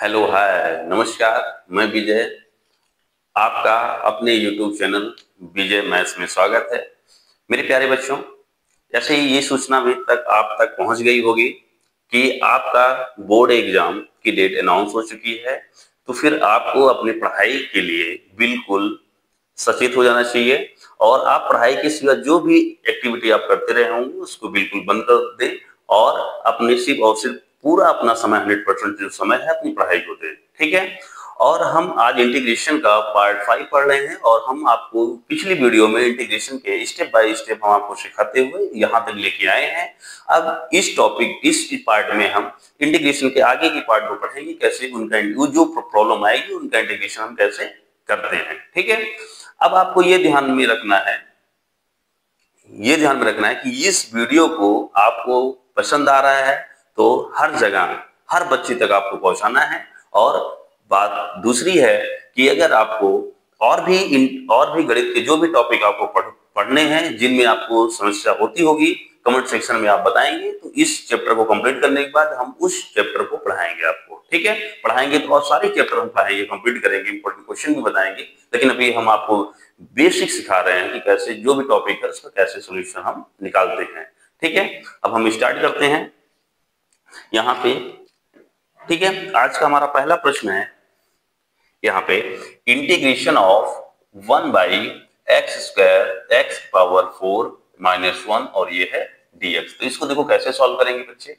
Hello hi नमस्कार। मैं विजय, आपका अपने YouTube चैनल विजय मैथ्स में स्वागत है। मेरे प्यारे बच्चों, जैसे ही ये सूचना अभी तक आप तक पहुंच गई होगी कि आपका बोर्ड एग्जाम की डेट अनाउंस हो चुकी है, तो फिर आपको अपनी पढ़ाई के लिए बिल्कुल सचेत हो जाना चाहिए और आप पढ़ाई के सिवा जो भी एक्टिविटी आप करते रहे होंगे उसको बिल्कुल बंद कर दें और अपने सिर्फ और सिर्फ पूरा अपना समय 100% जो समय है अपनी पढ़ाई को दें। ठीक है। और हम आज इंटीग्रेशन का पार्ट 5 पढ़ रहे हैं और हम आपको पिछली वीडियो में इंटीग्रेशन के स्टेप बाय स्टेप हम आपको सिखाते हुए यहाँ तक लेके आए हैं। अब इस पार्ट में हम इंटीग्रेशन के आगे की पार्ट को पढ़ेंगे, कैसे उनका जो प्रॉब्लम आएगी उनका इंटीग्रेशन हम कैसे करते हैं। ठीक है। अब आपको ये ध्यान में रखना है कि इस वीडियो को आपको पसंद आ रहा है तो हर जगह हर बच्चे तक आपको पहुंचाना है। और बात दूसरी है कि अगर आपको और भी गणित के जो भी टॉपिक आपको पढ़ने हैं जिनमें आपको समस्या होती होगी, कमेंट सेक्शन में आप बताएंगे तो इस चैप्टर को कंप्लीट करने के बाद हम उस चैप्टर को पढ़ाएंगे आपको। ठीक है। पढ़ाएंगे तो और सारे चैप्टर हम पढ़ाएंगे, कंप्लीट करेंगे, इंपॉर्टेंट क्वेश्चन भी बताएंगे, लेकिन अभी हम आपको बेसिक सिखा रहे हैं कि कैसे जो भी टॉपिक है उसका कैसे सोल्यूशन हम निकालते हैं। ठीक है। अब हम स्टार्ट करते हैं यहाँ पे। ठीक है। आज का हमारा पहला प्रश्न है यहाँ पे, integration of 1 by x square x power 4 minus 1 और ये है dx। तो इसको देखो कैसे सॉल्व करेंगे बच्चे।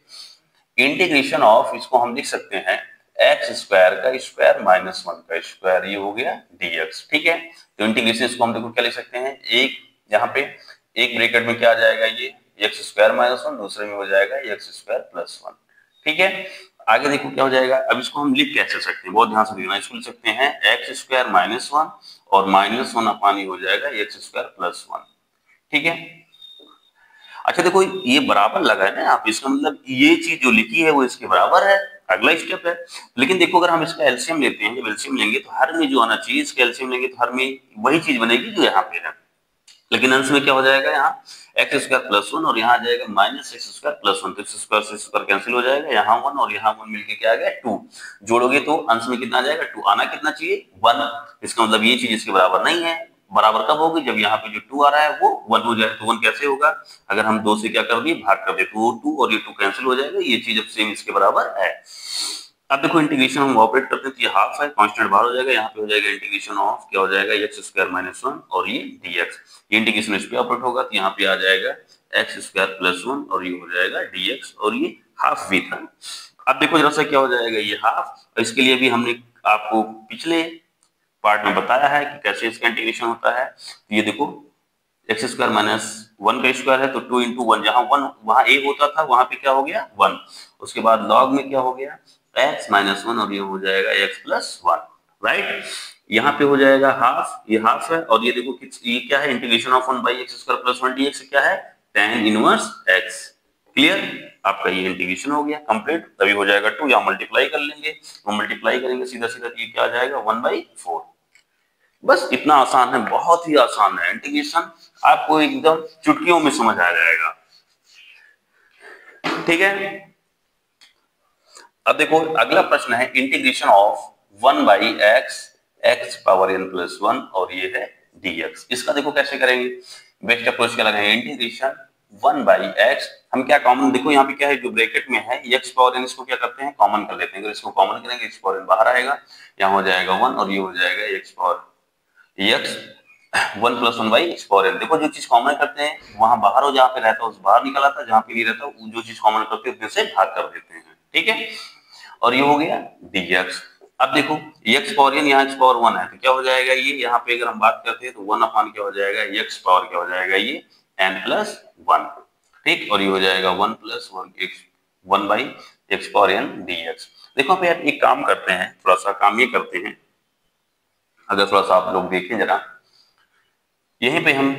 इंटीग्रेशन ऑफ, इसको हम लिख सकते हैं एक्स स्क्वायर का स्क्वायर माइनस 1 का स्क्वायर, ये हो गया dx। ठीक है। तो इंटीग्रेशन इसको हम देखो क्या लिख सकते हैं, एक यहाँ पे एक ब्रैकेट में क्या आ जाएगा, ये एक्स स्क्वायर माइनस 1, दूसरे में हो जाएगा एक्स स्क्वायर प्लस 1। ठीक है। आगे देखो क्या हो जाएगा। अब इसको हम लिख कैसे सकते हैं, बहुत ध्यान से देखना। इसको लिख सकते हैं एक्स स्क्वायर माइनस 1 और माइनस 1 अपान ही हो जाएगा एक्स स्क्वायर प्लस 1। ठीक है। अच्छा देखो ये बराबर लगा है ना, आप इसका मतलब ये चीज जो लिखी है वो इसके बराबर है, अगला स्टेप है। लेकिन देखो अगर हम इसका एलसीएम लेते हैं, जब एलसीएम लेंगे तो हर में जो आना चाहिए, इसका एलसीएम लेंगे तो हर में वही चीज बनेगी जो यहाँ पे है। लेकिन अंश में क्या हो जाएगा, यहाँ एक्स स्क्वायर प्लस 1 और यहाँ आ जाएगा माइनस एक्स स्क्वायर प्लस 1, तो एक्स स्क्वायर से स्क्वायर कैंसिल हो जाएगा, यहाँ 1 और यहाँ 1 मिलके क्या आ गया 2। जोड़ोगे तो अंश में कितना आ जाएगा 2, आना कितना चाहिए 1। इसका मतलब ये चीज इसके बराबर नहीं है। बराबर कब होगी, जब यहाँ पे जो 2 आ रहा है वो 1 हो जाए। तो 1 कैसे होगा, अगर हम 2 से क्या कर दिए भाग कर दे तो वो 2 और ये 2 कैंसिल हो जाएगा, ये चीज अब सेम इसके बराबर है। अब देखो इंटीग्रेशन हम ऑपरेट करते हैं तो ये हाफ है, कांस्टेंट बाहर हो जाएगा, यहाँ पे हो जाएगा इंटीग्रेशन ऑफ क्या हो जाएगा एक्स स्क्वायर माइनस 1 और ये dx। ये इंटीग्रेशन इस पे ऑपरेट होगा तो यहाँ पे आ जाएगा एक्स स्क्वायर प्लस 1 और ये हो जाएगा dx और ये हाफ भी था। अब देखो जरा सा क्या हो जाएगा ये हाफ, इसके लिए भी हमने आपको पिछले पार्ट में बताया है कि कैसे इसका इंटीग्रेशन होता है। तो ये देखो एक्स स्क्वायर माइनस 1 का स्क्वायर है तो 2 इंटू 1, जहां 1 वहां ए होता था वहां पे क्या हो गया 1। उसके बाद लॉग में क्या हो गया x माइनस 1 और ये हो जाएगा x प्लस 1। राइट। यहाँ पे हो जाएगा हाफ, ये हाफ है और ये देखो ये क्या है, integration of 1 by x square plus 1 dx क्या है tan इनवर्स x। क्लियर, आपका ये इंटीग्रेशन हो गया कंप्लीट। तभी हो जाएगा 2, यहाँ मल्टीप्लाई कर लेंगे, वो मल्टीप्लाई करेंगे सीधा सीधा ये क्या आ जाएगा 1/4। बस इतना आसान है, बहुत ही आसान है इंटीग्रेशन, आपको एकदम चुटकियों में समझ आ जाएगा। ठीक है। अब देखो अगला प्रश्न है integration of 1 by x x power n plus 1 और ये है dx। इसका देखो कैसे करेंगे, बेस्ट अप्रोच क्या लगाएंगे, इंटीग्रेशन 1 बाई एक्स, हम क्या कॉमन, देखो यहाँ पे क्या है जो ब्रैकेट में है x पावर n, इसको क्या करते हैं कॉमन कर लेते हैं। अगर इसको कॉमन करेंगे x पावर n बाहर आएगा, यहाँ हो जाएगा 1 और ये हो जाएगा x power x 1 plus 1 by x power n। देखो जो चीज कॉमन करते हैं वहां बाहर हो, जहाँ पे रहता है उस बाहर निकल आता है, जहाँ पे नहीं रहता जो चीज कॉमन करते हैं उससे भाग कर देते हैं। ठीक है। और ये हो गया dx। अब देखो x पावर n यहाँ x पावर 1 है तो क्या हो जाएगा ये, यहाँ पे अगर हम बात करते हैं तो 1 अपान क्या हो जाएगा x पावर क्या हो जाएगा ये n प्लस 1। ठीक। और ये हो जाएगा 1 plus 1 by x power n dx। देखो पे यार एक काम करते हैं, थोड़ा सा काम ये करते हैं, अगर थोड़ा सा आप लोग देखें जरा, यहीं पे हम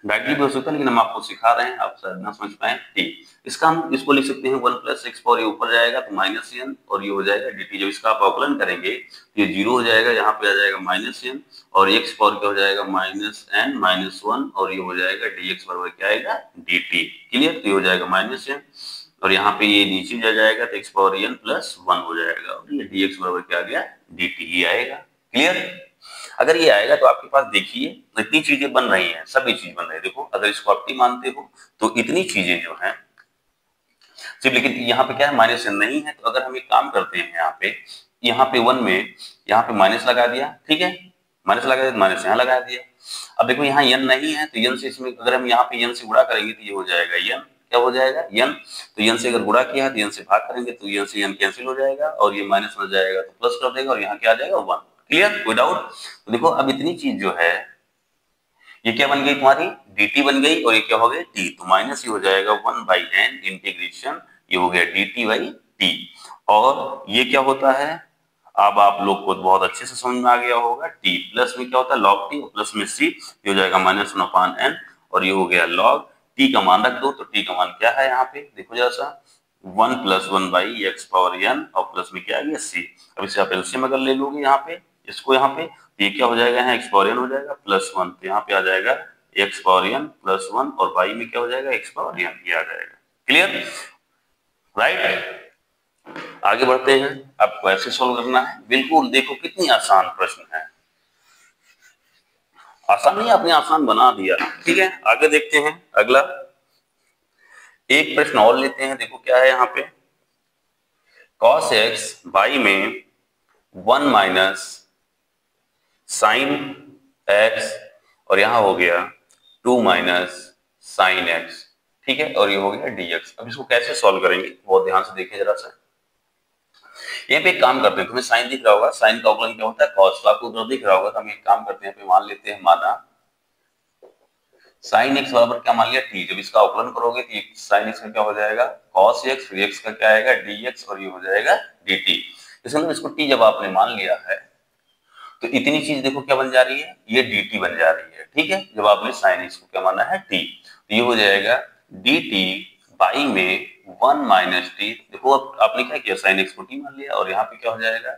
डायरेक्टली भी हो सकता है लेकिन हम आपको सिखा रहे हैं, आप शायद ना समझ पाए। ठीक, इसका हम इसको लिख सकते हैं 1 प्लस एक्स पावर, ये ऊपर जाएगा तो माइनस n और ये हो जाएगा dt। जब इसका आप अवकलन करेंगे तो ये 0 हो जाएगा, यहाँ पे आ जाएगा माइनस n और एक्स पावर क्या हो जाएगा माइनस n माइनस 1 और ये हो जाएगा dx बराबर क्या आएगा dt। क्लियर, तो ये हो जाएगा माइनस n और यहाँ पे ये नीचे जा जाएगा तो एक्स पावर एन प्लस 1 हो जाएगा और ये dx बराबर क्या आ गया dt ही आएगा। क्लियर? अगर ये आएगा तो आपके पास देखिए इतनी चीजें बन रही हैं, सभी चीज बन रही है। देखो अगर इसको आप t मानते हो तो इतनी चीजें जो है सिर्फ, लेकिन यहाँ पे क्या है माइनस n नहीं है, तो अगर हम एक काम करते हैं यहाँ पे 1 में यहाँ पे माइनस लगा दिया, ठीक है, माइनस लगा दिया, माइनस यहाँ लगा दिया। अब देखो यहाँ n नहीं है तो n से इसमें अगर हम यहाँ पे n से गुणा करेंगे तो ये हो जाएगा n, क्या हो जाएगा n, तो n से अगर गुणा किया है तो n से भाग करेंगे तो n से n कैंसिल हो जाएगा और ये माइनस हो जाएगा तो प्लस कर देगा और यहाँ क्या आ जाएगा 1। क्लियर? कोई डाउट? तो देखो अब इतनी चीज जो है ये क्या बन गई तुम्हारी dt बन गई और ये क्या हो गया t, तो माइनस ये हो जाएगा 1/n इंटीग्रेशन ये हो गया dt/t। और ये क्या होता है अब आप लोग को बहुत अच्छे से समझ में आ गया होगा, t प्लस में क्या होता है log t और प्लस में c, ये हो जाएगा -1/n और ये हो गया log t का मान रख दो तो t का मान क्या है यहाँ पे देखो जरा सा 1 + 1/x⁴n और प्लस में क्या आ गया c। अब इसे आप एलसीएम अगर ले लोगे यहाँ पे इसको यहाँ पे ये क्या हो जाएगा यहाँ x⁴n हो जाएगा +1 तो यहाँ पे आ जाएगा x⁴n +1 और y में क्या हो जाएगा x⁴n ये आ जाएगा। क्लियर? राइट? आगे बढ़ते हैं, आपको ऐसे सॉल्व करना है। बिल्कुल देखो कितनी आसान प्रश्न है, आसान नहीं आपने आसान बना दिया। ठीक है आगे देखते हैं अगला एक प्रश्न और लेते हैं। देखो क्या है यहाँ पे cos x y में 1 - sin x और यहाँ हो गया 2 - sin x, ठीक है, और ये हो गया dx। अब इसको कैसे सॉल्व करेंगे बहुत ध्यान से देखिए जरा सा। यहाँ पे एक काम करते हैं, तुम्हें साइन दिख रहा होगा, साइन का अवकलन क्या होता है cos, तो आपको उधर दिख रहा होगा तो हम एक काम करते हैं, मान लेते हैं माना साइन x बराबर क्या मान लिया t, जब इसका अवकलन करोगे तो साइन x का क्या हो जाएगा cos x, फिर x का क्या आएगा dx और ये हो जाएगा dt। इसका मतलब इसको t जब आपने मान लिया है तो इतनी चीज देखो क्या बन जा रही है ये dt बन जा रही है। ठीक है जब आपने साइन x को क्या माना है t, तो ये हो जाएगा dt बाई में 1 - t। देखो अब आपने क्या किया साइन x को t मान लिया और यहाँ पे क्या हो जाएगा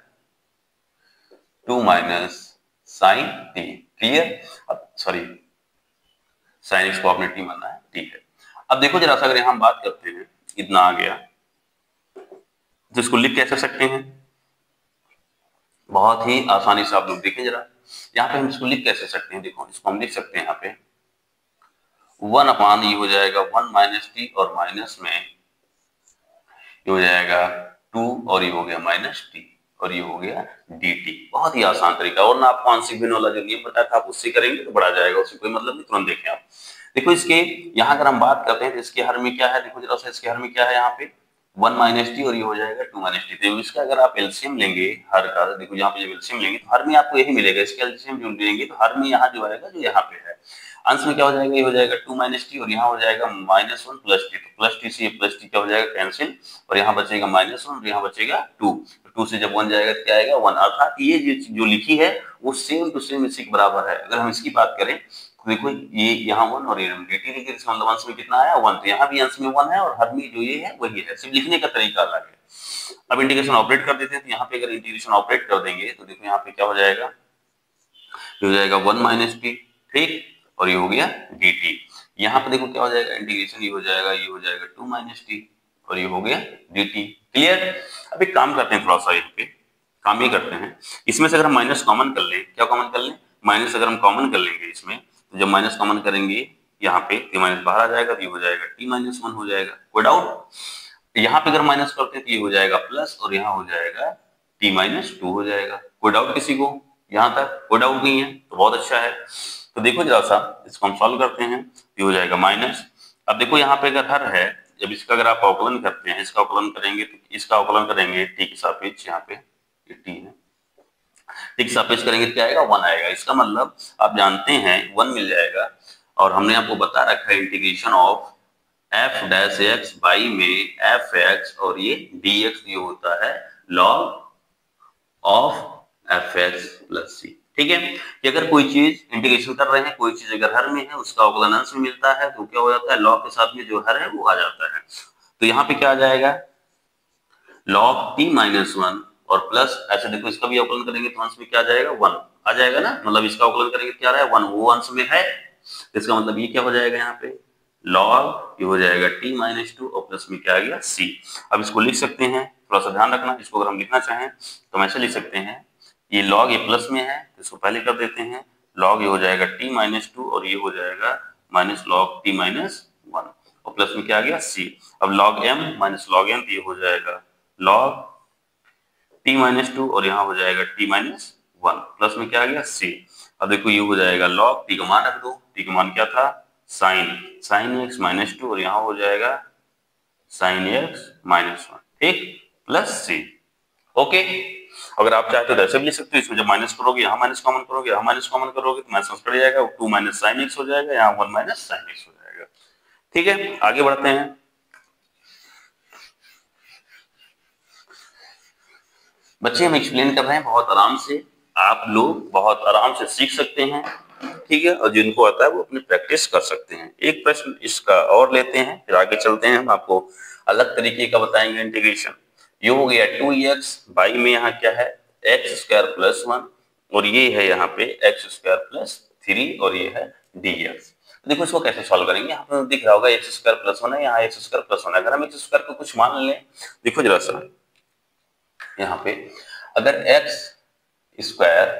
2 - sin t। क्लियर? अब सॉरी साइन x को आपने t मानना है, ठीक है। अब देखो जरा सा अगर यहाँ हम बात करते हैं इतना आ गया तो इसको लिख कैसे सकते हैं, बहुत ही आसानी से आप लोग देखें जरा यहाँ पे हम इसको लिख कैसे सकते हैं। देखो इसको हम लिख सकते हैं यहाँ पे 1 ये हो जाएगा 1 - t और माइनस में ये हो जाएगा 2 और ये हो गया -t और ये हो गया dt। बहुत ही आसान तरीका, और ना आपको आंशिक भिन्न वाला जो नियम बताया था आप उससे करेंगे तो बढ़ा जाएगा, उससे कोई मतलब नहीं। तुरंत देखें आप देखो इसके यहाँ अगर हम बात करते हैं तो इसके हर में क्या है, देखो जरा सा इसके हर में क्या है यहाँ पे 1 - t और ये हो जाएगा 2 - t। तो इसका अगर आप एलसीएम लेंगे हर का, देखो यहाँ पे जब एलसीएम लेंगे तो हर में आपको यही मिलेगा, इसके एलसीएम जो लेंगे तो हर में यहाँ जो आएगा जो यहाँ पे है अंश में क्या हो जाएगा ये हो जाएगा 2 - t और यहाँ हो जाएगा -1 + t, तो प्लस टी से प्लस टी क्या हो जाएगा कैंसिल और यहाँ बचेगा -1 और यहाँ बचेगा 2, 2 से जब 1 जाएगा तो क्या आएगा 1। अर्थात ये जो लिखी है वो सेम टू सेम इसी के बराबर है। अगर हम इसकी बात करें तो देखो ये यहाँ 1 और ये dt लिखे, इसका मतलब अंश में कितना आया 1, तो यहाँ भी अंश में 1 है और हर में जो ये है वही है, सिर्फ लिखने का तरीका अलग है। अब इंटीग्रेशन ऑपरेट कर देते हैं, तो यहाँ पे अगर इंटीग्रेशन ऑपरेट कर देंगे तो देखो यहाँ पे क्या हो जाएगा, ये हो जाएगा 1 - t, ठीक, और ये हो गया dt। यहाँ पे देखो क्या हो जाएगा इंटीग्रेशन, ये हो जाएगा 2 - t और ये हो गया dt। क्लियर? अब एक काम करते हैं, थोड़ा सा यहाँ पे काम ये करते हैं, इसमें से अगर हम माइनस कॉमन कर लें, क्या कॉमन कर लें माइनस, अगर हम कॉमन कर लेंगे इसमें तो जब माइनस कॉमन करेंगे यहाँ पे तो माइनस बाहर आ जाएगा तो ये हो जाएगा t - 1 हो जाएगा। कोई डाउट? यहाँ पे अगर माइनस करते हैं तो ये हो जाएगा प्लस और यहाँ हो जाएगा t - 2 हो जाएगा। कोई डाउट किसी को? यहाँ तक कोई डाउट नहीं है तो बहुत अच्छा है। तो देखो जरा सा इसको हम सॉल्व करते हैं, ये हो जाएगा माइनस। अब देखो यहाँ पे अगर हर है, जब इसका अगर आप अवकलन करते हैं, इसका अवकलन करेंगे तो इसका अवकलन करेंगे t के सापेक्ष, यहाँ पे ये t है, t के सापेक्ष करेंगे तो क्या आएगा 1 आएगा। इसका मतलब आप जानते हैं 1 मिल जाएगा और हमने आपको बता रखा है इंटीग्रेशन ऑफ f' बाई में fx और ये dx ये होता है log of fx plus c। ठीक है कि अगर कोई चीज इंटीग्रेशन कर रहे हैं, कोई चीज अगर हर में है उसका अवकलन अंश में मिलता है तो क्या हो जाता है log के साथ में जो हर है वो आ जाता है। तो यहाँ पे क्या आ जाएगा log t-1 और प्लस ऐसे देखो इसका भी अवकलन करेंगे तो अंश में क्या आ जाएगा 1 आ जाएगा ना, मतलब इसका अवकलन करेंगे क्या आ रहा है 1, वो अंश में है, इसका मतलब ये क्या हो जाएगा यहाँ पे लॉग ये हो जाएगा t माइनस 2 और प्लस में क्या आ गया c। अब इसको लिख सकते हैं, थोड़ा सा ध्यान रखना, इसको अगर हम लिखना चाहें तो हम ऐसे लिख सकते हैं, ये लॉग ये प्लस में है तो इसको पहले कर देते हैं, लॉग ये हो जाएगा t माइनस 2 और ये हो जाएगा माइनस लॉग t माइनस 1 और प्लस में क्या आ गया c। अब log m minus log n तो ये हो जाएगा लॉग t माइनस 2 और यहाँ हो जाएगा t माइनस 1 प्लस में क्या आ गया c। अब देखो ये हो जाएगा लॉग t का मान रख दो, t का मान क्या था साइन x माइनस 2 और यहाँ हो जाएगा साइन x माइनस 1, ठीक, प्लस c। ओके, अगर आप चाहते तो ऐसे भी लिख सकते हो, इसमें जब माइनस करोगे यहाँ माइनस कॉमन करोगे, यहाँ माइनस कॉमन करोगे तो माइनस कट जाएगा, 2 माइनस साइन x हो जाएगा, यहाँ 1 माइनस साइन x हो जाएगा। ठीक है, आगे बढ़ते हैं। बच्चे हम एक्सप्लेन कर रहे हैं बहुत आराम से, आप लोग बहुत आराम से सीख सकते हैं, ठीक है, और जिनको आता है वो अपनी प्रैक्टिस कर सकते हैं। एक प्रश्न इसका और लेते हैं, फिर आगे चलते हैं, हम आपको अलग तरीके का बताएंगे इंटीग्रेशन। ये हो गया 2x, बाई में यहाँ क्या है एक्स स्क्वायर प्लस 1 और ये है यहाँ पे एक्स स्क्वायर प्लस 3 और ये है dx। देखो इसको कैसे सॉल्व करेंगे, यहाँ पे दिख रहा होगा एक्स स्क्वायर प्लस 1 है, यहाँ एक्स स्क्वायर प्लस 1 है। अगर हम एक्स स्क्वायर को कुछ मान लें, देखो जरा सा यहाँ पे अगर एक्स स्क्वायर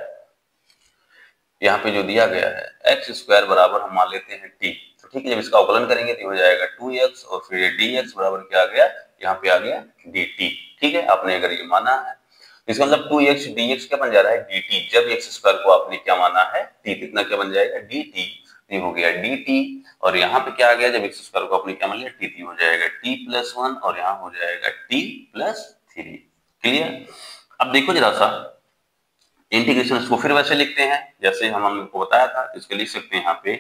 यहाँ पे जो दिया गया है एक्स स्क्वायर बराबर हम मान लेते हैं टी, तो ठीक है, जब इसका अवकलन करेंगे तो हो जाएगा 2x और फिर dx बराबर क्या आ गया, यहाँ पे आ गया dt। ठीक है, आपने अगर ये माना है इसका मतलब 2x dx क्या बन जा रहा है dt, जब एक्स स्क्वायर को आपने क्या माना है t, कितना क्या बन जाएगा dt, ये हो गया dt और यहाँ पे क्या आ गया जब एक्स स्क्वायर को आपने क्या मान लिया t, हो जाएगा t प्लस 1 और यहाँ हो जाएगा t प्लस 3। क्लियर। अब देखो जरा सा इंटीग्रेशन, इसको फिर वैसे लिखते हैं जैसे हम आपको बताया था, इसको लिख सकते हैं यहाँ पे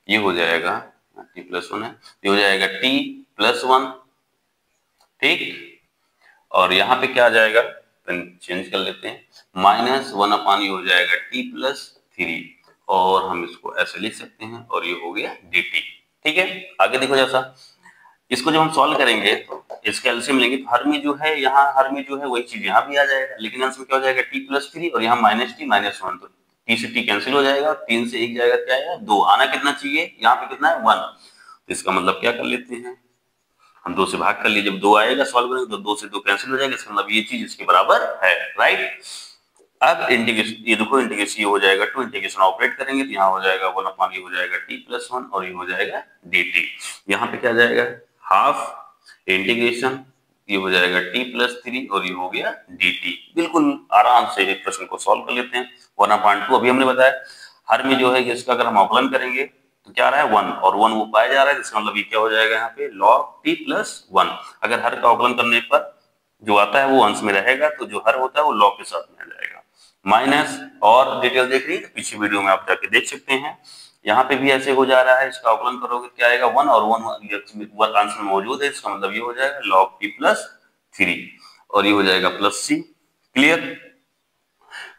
ये हो जाएगा t प्लस 1 है, ये हो जाएगा t प्लस 1, ठीक, और यहाँ पे क्या आ जाएगा चेंज कर लेते हैं माइनस 1 अपान ये हो जाएगा t प्लस 3 और हम इसको ऐसे लिख सकते हैं और ये हो गया dt। ठीक है, आगे देखो जैसा इसको जब हम सॉल्व करेंगे तो इसका एलसीएम लेंगे तो हर में जो है यहाँ हर में जो है वही चीज यहाँ भी आ जाएगा, लेकिन अंश में क्या हो जाएगा t प्लस 3 और यहाँ माइनस टी माइनस 1, तो t से t कैंसिल हो जाएगा, 3 से 1 जाएगा क्या आएगा 2, आना कितना चाहिए यहाँ पे कितना है 1, तो इसका मतलब क्या कर लेते हैं हम 2 से भाग कर लिए, जब 2 आएगा सॉल्व करेंगे तो 2 से 2 कैंसिल हो जाएगा, इसका मतलब ये चीज इसके बराबर है, राइट। अब इंटीग्रेशन ये देखो इंटीग्रेशन ये हो जाएगा 2, इंटीग्रेशन ऑपरेट करेंगे तो यहाँ हो जाएगा 1 अपान ये हो जाएगा t प्लस 1 और ये हो जाएगा dt। यहाँ पे क्या आ जाएगा हाफ इंटीग्रेशन ये हो जाएगा t प्लस 3 और ये हो गया dt। बिल्कुल आराम से एक प्रश्न को सॉल्व कर लेते हैं। 1/2 अभी हमने बताया हर में जो है इसका अगर हम अवकलन करेंगे तो क्या आ रहा है 1 और 1 वो पाया जा रहा है, इसका मतलब ये क्या हो जाएगा यहाँ पे log t प्लस 1। अगर हर का अवकलन करने पर जो आता है वो अंश में रहेगा तो जो हर होता है वो log के साथ में आ जाएगा। माइनस और डिटेल देख रही है पीछे वीडियो में आप जाके देख सकते हैं, यहाँ पे भी ऐसे हो जा रहा है, इसका अवकलन करोगे क्या आएगा 1 और 1 आंसर में मौजूद है, इसका मतलब ये हो जाएगा log t प्लस 3 और ये हो जाएगा प्लस c। क्लियर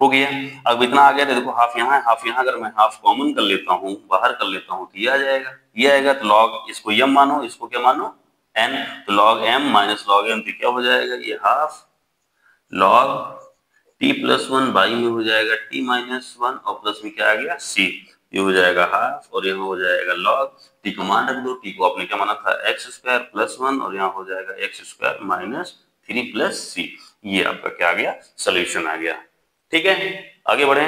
हो गया। अब इतना आ गया तो देखो हाफ यहाँ है, हाफ यहाँ, अगर मैं हाफ कॉमन कर लेता हूँ बाहर कर लेता हूँ तो ये आ जाएगा, ये आएगा तो log इसको m मानो, इसको क्या मानो n, तो log m minus log m तो क्या हो जाएगा ये half log t plus 1 by में हो जाएगा t माइनस 1 और प्लस में क्या आ गया c, ये हो जाएगा हाफ और यहाँ हो जाएगा log t को मान रख दो, t को आपने क्या माना था एक्स स्क्वायर प्लस 1 और यहाँ हो जाएगा x square minus 3 plus c। ये आपका क्या आ गया सोल्यूशन आ गया। ठीक है, आगे बढ़े।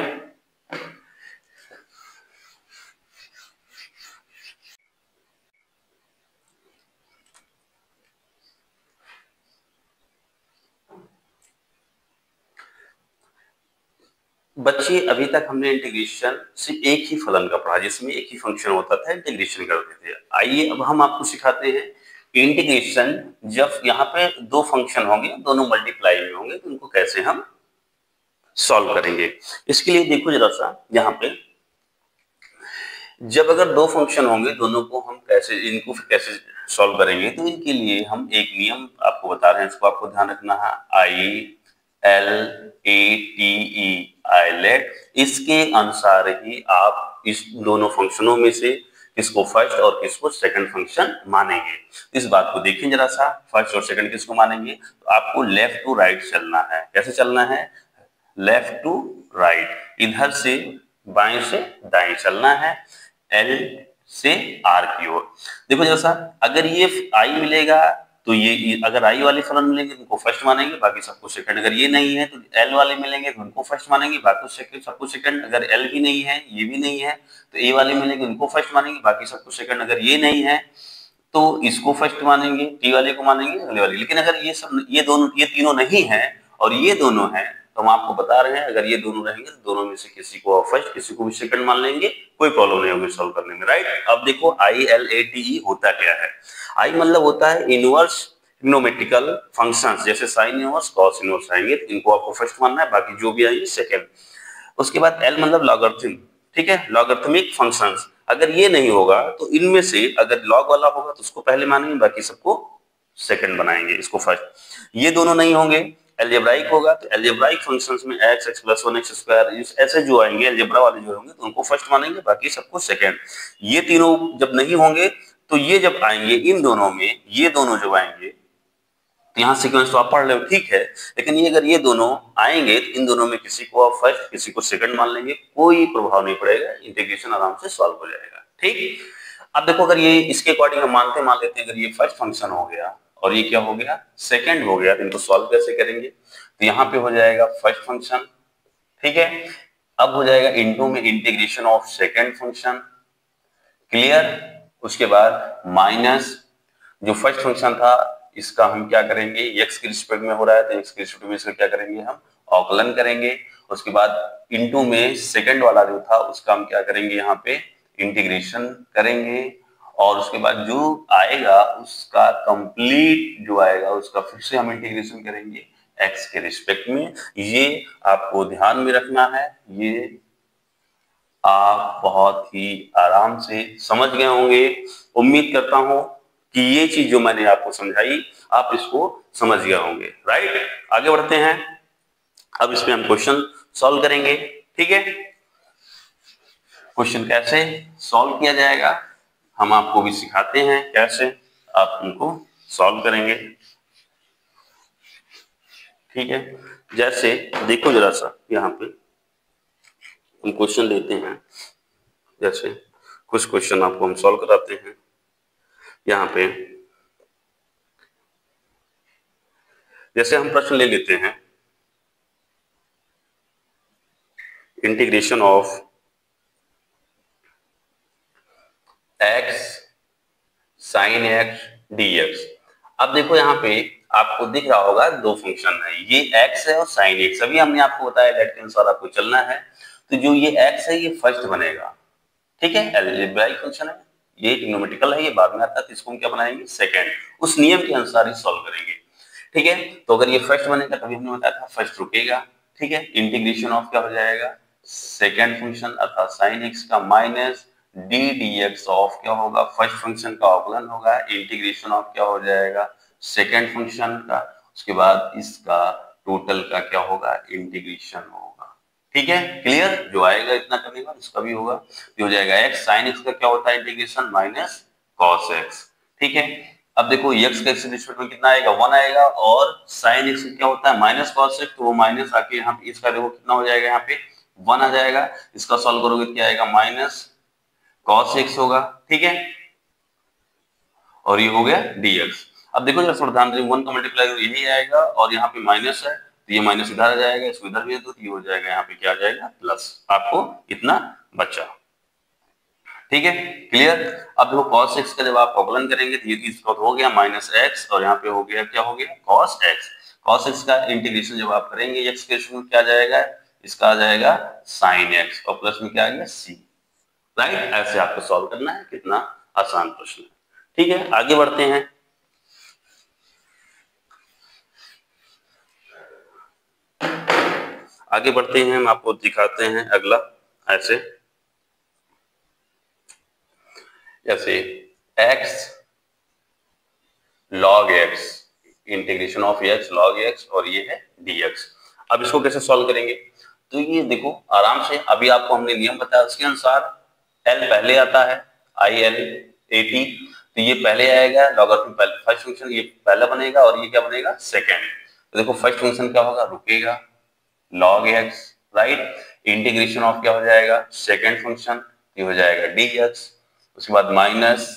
बच्चे अभी तक हमने इंटीग्रेशन से एक ही फलन का पढ़ा जिसमें एक ही फंक्शन होता था, इंटीग्रेशन करते थे। आइए अब हम आपको सिखाते हैं इंटीग्रेशन जब यहाँ पे दो फंक्शन होंगे दोनों मल्टीप्लाई में होंगे तो उनको कैसे हम सॉल्व करेंगे। इसके लिए देखो जरा सा यहाँ पे जब अगर दो फंक्शन होंगे दोनों को हम कैसे इनको कैसे सॉल्व करेंगे, तो इनके लिए हम एक नियम आपको बता रहे हैं, इसको आपको ध्यान रखना है, ILATE आइलेट, इसके अनुसार ही आप इस दोनों फंक्शनों में से किसको फर्स्ट और किसको सेकंड फंक्शन मानेंगे। इस बात को देखिए जरा सा, फर्स्ट और सेकंड किसको मानेंगे, तो आपको लेफ्ट टू राइट चलना है। कैसे चलना है, लेफ्ट टू राइट, इधर से बाएं से दाएं चलना है। L से r की ओर। देखो जैसा अगर ये i मिलेगा तो ये अगर i वाले फलन मिलेंगे तो उनको फर्स्ट मानेंगे, बाकी सबको सेकंड। अगर ये नहीं है तो l वाले मिलेंगे तो उनको फर्स्ट मानेंगे, बाकी सबको सेकंड। अगर l भी नहीं है, ये भी नहीं है तो a वाले मिलेंगे उनको फर्स्ट मानेंगे, बाकी सबको सेकंड। अगर ये नहीं है तो इसको फर्स्ट मानेंगे, टी वाले को मानेंगे, अगले वाले। लेकिन अगर ये सब ये तीनों नहीं है और ये दोनों है तो हम आपको बता रहे हैं अगर ये दोनों रहेंगे तो दोनों में से किसी को फर्स्ट किसी को भी सेकंड मान लेंगे, कोई प्रॉब्लम नहीं होगी सॉल्व करने में, राइट। अब देखो ILATE होता क्या है। आई मतलब होता है इनवर्स ट्रिग्नोमेट्रिकल फंक्शंस, जैसे साइन इनवर्स कॉस इनवर्स आएंगे तो इनको आपको फर्स्ट मानना है, बाकी जो भी आएंगे सेकंड। उसके बाद एल मतलब लॉगरिथम, ठीक है, लॉगरिथमिक फंक्शंस। अगर ये नहीं होगा तो इनमें से अगर लॉग वाला होगा तो उसको पहले मानेंगे, बाकी सबको सेकंड बनाएंगे, इसको फर्स्ट। ये दोनों नहीं होंगे, एल्जेब्राइक होगा तो एल्जेब्राइक फंक्शंस में x x + 1 x² ऐसे जो आएंगे एल्जेब्रा वाले जो होंगे तो उनको फर्स्ट मानेंगे, बाकी सबको सेकंड। ये तीनों जब नहीं होंगे तो ये जब आएंगे इन दोनों में, ये दोनों जब आएंगे तो यहाँ सीक्वेंस तो आप पढ़ रहे हो, ठीक है, लेकिन ये अगर ये दोनों आएंगे तो इन दोनों में किसी को आप फर्स्ट किसी को सेकंड मान लेंगे, कोई प्रभाव नहीं पड़ेगा, इंटीग्रेशन आराम से सॉल्व हो जाएगा, ठीक। अब देखो अगर ये इसके अकॉर्डिंग हम मान लेते हैं अगर ये फर्स्ट फंक्शन हो गया और ये क्या हो गया सेकंड हो गया तो इनको सॉल्व कैसे करेंगे। तो यहाँ पे हो जाएगा फर्स्ट फंक्शन, ठीक है। अब हो जाएगा इनटू में integration of second function, clear. उसके बाद माइनस जो फर्स्ट फंक्शन था इसका हम क्या करेंगे, x के रिस्पेक्ट में हो रहा है तो x के रिस्पेक्ट में इसका क्या करेंगे हम अवकलन करेंगे। उसके बाद इनटू में सेकंड वाला जो था उसका हम क्या करेंगे यहाँ पे इंटीग्रेशन करेंगे, और उसके बाद जो आएगा उसका कंप्लीट जो आएगा उसका फिर से हम इंटीग्रेशन करेंगे x के रिस्पेक्ट में। ये आपको ध्यान में रखना है, ये आप बहुत ही आराम से समझ गए होंगे। उम्मीद करता हूं कि ये चीज जो मैंने आपको समझाई आप इसको समझ गए होंगे, राइट। आगे बढ़ते हैं, अब इसमें हम क्वेश्चन सॉल्व करेंगे, ठीक है। क्वेश्चन कैसे सॉल्व किया जाएगा हम आपको भी सिखाते हैं, कैसे आप उनको सॉल्व करेंगे, ठीक है। जैसे देखो जरा सा यहाँ पे हम क्वेश्चन लेते हैं, जैसे कुछ क्वेश्चन आपको हम सॉल्व कराते हैं। यहाँ पे जैसे हम प्रश्न ले लेते हैं integration of x sin x dx। अब देखो यहाँ पे आपको दिख रहा होगा दो फंक्शन है, ये x है और sin x। अभी हमने आपको बताया लेट के अनुसार आपको चलना है, तो जो ये x है ये फर्स्ट बनेगा, ठीक है, अलजेब्राइक फंक्शन है, ये ट्रिग्नोमेट्रिकल है, ये बाद में आता है तो इसको हम क्या बनाएंगे सेकंड, उस नियम के अनुसार ही सॉल्व करेंगे, ठीक है। तो अगर ये फर्स्ट बनेगा तभी हमने बताया था फर्स्ट रुकेगा, ठीक है। इंटीग्रेशन ऑफ क्या हो जाएगा सेकंड फंक्शन अर्थात sin x का माइनस d dx ऑफ क्या होगा फर्स्ट फंक्शन का अवकलन होगा, इंटीग्रेशन ऑफ क्या हो जाएगा सेकंड फंक्शन का, उसके बाद इसका टोटल का क्या होगा इंटीग्रेशन होगा, ठीक है, क्लियर। जो आएगा इतना करने का इसका भी होगा, ये हो जाएगा x sin x का क्या होता है इंटीग्रेशन माइनस cos x, ठीक है। अब देखो x का रिस्पेक्ट में कितना आएगा 1 आएगा, और sin x क्या होता है माइनस cos x, तो वो माइनस आके यहाँ पे इसका देखो कितना हो जाएगा यहाँ पे 1 आ जाएगा, इसका सॉल्व करोगे क्या आएगा माइनस cos x होगा, ठीक है, और ये हो गया dx। अब देखो जरा थोड़ा ध्यान दीजिए 1 का मल्टीप्लाई यही आएगा और यहाँ पे माइनस है तो ये माइनस इधर आ जाएगा, इसको इधर भी दो तो ये हो जाएगा यहाँ पे क्या आ जाएगा प्लस, आपको इतना बचा, ठीक है, क्लियर। अब देखो cos x का जब आप अवकलन करेंगे तो ये इसका हो गया माइनस x और यहाँ पे हो गया क्या हो गया cos x। cos x का इंटीग्रेशन जब आप करेंगे x के रिस्पेक्ट में क्या आ जाएगा, इसका आ जाएगा sin x और प्लस में क्या आ गया c, राइट। ऐसे आपको सॉल्व करना है, कितना आसान प्रश्न है, ठीक है। आगे बढ़ते हैं, आगे बढ़ते हैं, हम आपको दिखाते हैं अगला ऐसे, जैसे x log x integration of x log x और ये है dx। अब इसको कैसे सॉल्व करेंगे, तो ये देखो आराम से अभी आपको हमने नियम बताया उसके अनुसार l पहले आता है ILAT, तो ये पहले आएगा लॉगरिथम फर्स्ट फंक्शन ये पहला बनेगा और ये क्या बनेगा सेकंड। तो देखो फर्स्ट फंक्शन क्या होगा रुकेगा log x, right. Integration of क्या हो जाएगा सेकंड फंक्शन ये हो जाएगा dx, उसके बाद माइनस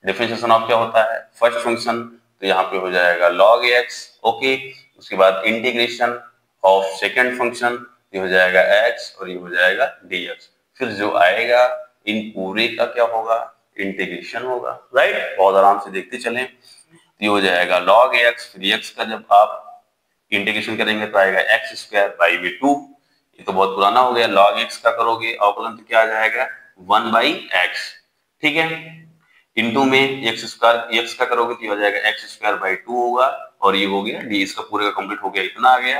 डिफरेंशिएशन ऑफ क्या होता है फर्स्ट फंक्शन, तो यहाँ पे हो जाएगा log x, ओके। उसके बाद इंटीग्रेशन ऑफ सेकंड फंक्शन, ये हो जाएगा x और ये हो जाएगा dx। फिर जो आएगा इन पूरे का क्या होगा इंटीग्रेशन होगा, राइट। बहुत आराम से देखते चलें। ये हो जाएगा log x, फिर x का जब आप इंटीग्रेशन करेंगे तो आएगा एक्स स्क्वायर बाई में 2, ये तो बहुत पुराना हो गया। log x का करोगे अवकलन तो क्या आ जाएगा 1 बाई एक्स, ठीक है। इंटू में एक्स स्क्वायर एक्स का करोगे तो हो जाएगा एक्स स्क्वायर बाई 2 होगा, और ये हो गया डी, इसका पूरे का कंप्लीट हो गया, इतना आ गया।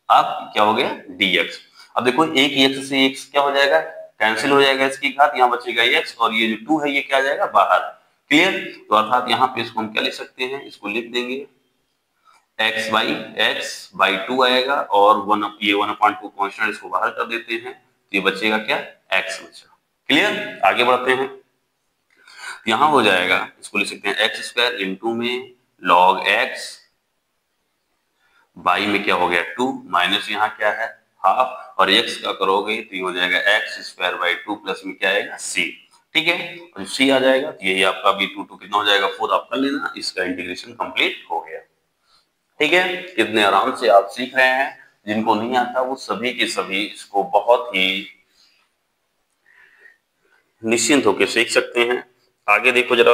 अब क्या हो गया dx। अब देखो एक एक्स से एक्स क्या हो जाएगा कैंसिल हो जाएगा, इसकी घात यहाँ बचेगा एक्स, और ये जो 2 है ये क्या आ जाएगा बाहर, क्लियर। तो अर्थात यहाँ पे इसको हम क्या लिख सकते हैं, इसको लिख देंगे x बाई 2 आएगा, और 1/2 कांस्टेंट इसको बाहर कर देते हैं, तो ये बचेगा क्या x बचा, क्लियर। आगे बढ़ते हैं, यहां हो जाएगा इसको लिख सकते हैं एक्स स्क्वायर इंटू में log x बाई में क्या हो गया 2 माइनस यहाँ क्या है हाफ, और x का करोगे तो ये हो जाएगा एक्स स्क्वायर बाई 2 प्लस में क्या आएगा c, ठीक है। और c आ जाएगा तो यही आपका भी 2 कितना हो जाएगा 4, आप कर लेना, इसका इंटीग्रेशन कंप्लीट हो गया, ठीक है। कितने आराम से आप सीख रहे हैं, जिनको नहीं आता वो सभी के सभी इसको बहुत ही निश्चिंत होकर सीख सकते हैं। आगे देखो जरा,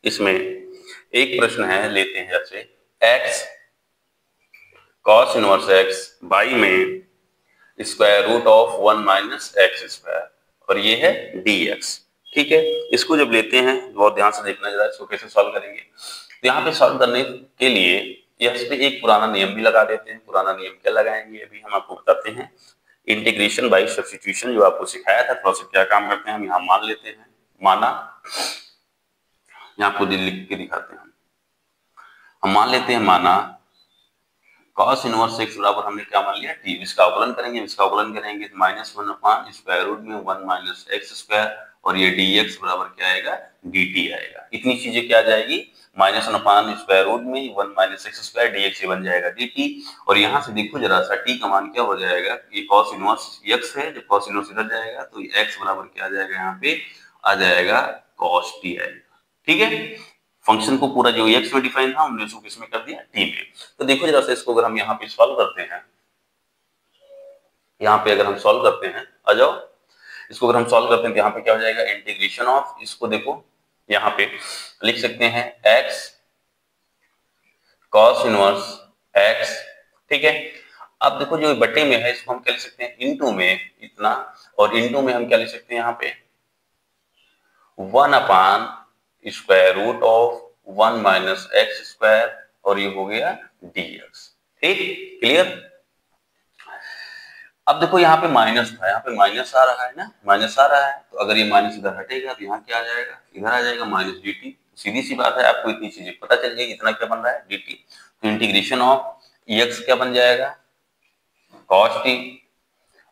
इसमें एक प्रश्न है, लेते हैं जैसे x cos inverse x by में square root of 1 minus x square, और ये है dx, ठीक है। इसको जब लेते हैं बहुत ध्यान से देखना जरा, इसको कैसे सॉल्व करेंगे। तो यहाँ पे सॉल्व करने के लिए इस पे एक पुराना नियम भी लगा देते हैं। पुराना नियम क्या लगाएंगे अभी हम आपको बताते हैं, इंटीग्रेशन बाय सब्स्टिट्यूशन जो आपको सिखाया था, थोड़ा सा क्या काम करते हैं हम यहाँ मान लेते हैं, माना यहाँ आपको लिख के दिखाते हैं, हम मान लेते हैं माना cos इनवर्स x बराबर हमने क्या मान लिया t, इसका अवकलन करेंगे, इसका अवकलन करेंगे तो -1 अपॉन स्क्वायर रूट में 1 माइनस एक्स स्क्वायर, और ये dx बराबर क्या आएगा dt आएगा। इतनी चीजें क्या आ जाएगी -1 अपॉन स्क्वायर रूट में 1 माइनस एक्स स्क्वायर dx, ये बन जाएगा dt। और यहाँ से देखो जरा सा t का मान क्या हो जाएगा, ये cos इनवर्स x है, जब cos इनवर्स इधर जाएगा तो x बराबर क्या आ जाएगा, यहाँ पे आ जाएगा cos t आएगा, ठीक है। फंक्शन को पूरा जो x में डिफाइन था हमने उसको किसमें कर दिया t में। तो देखो जरा सा इसको अगर हम यहाँ पे सॉल्व करते हैं, यहाँ पे अगर हम सॉल्व करते हैं, आ जाओ, इसको अगर हम सॉल्व करते हैं तो यहाँ पे क्या हो जाएगा इंटीग्रेशन ऑफ, इसको देखो यहाँ पे लिख सकते हैं x cos इनवर्स x, ठीक है। अब देखो जो बटे में है इसको हम क्या लिख सकते हैं इनटू में इतना, और इनटू में हम क्या लिख सकते हैं यहाँ पे 1 upon square root of 1 minus x square, और ये हो गया dx, ठीक, क्लियर। अब देखो यहाँ पे माइनस था, यहाँ पे माइनस आ रहा है ना, माइनस आ रहा है, तो अगर ये माइनस इधर हटेगा तो यहाँ क्या आ जाएगा, इधर आ जाएगा माइनस dt। सीधी सी बात है, आपको इतनी चीजें पता चल जाएगी, इतना क्या बन रहा है dt। तो इंटीग्रेशन ऑफ x क्या बन जाएगा cos t,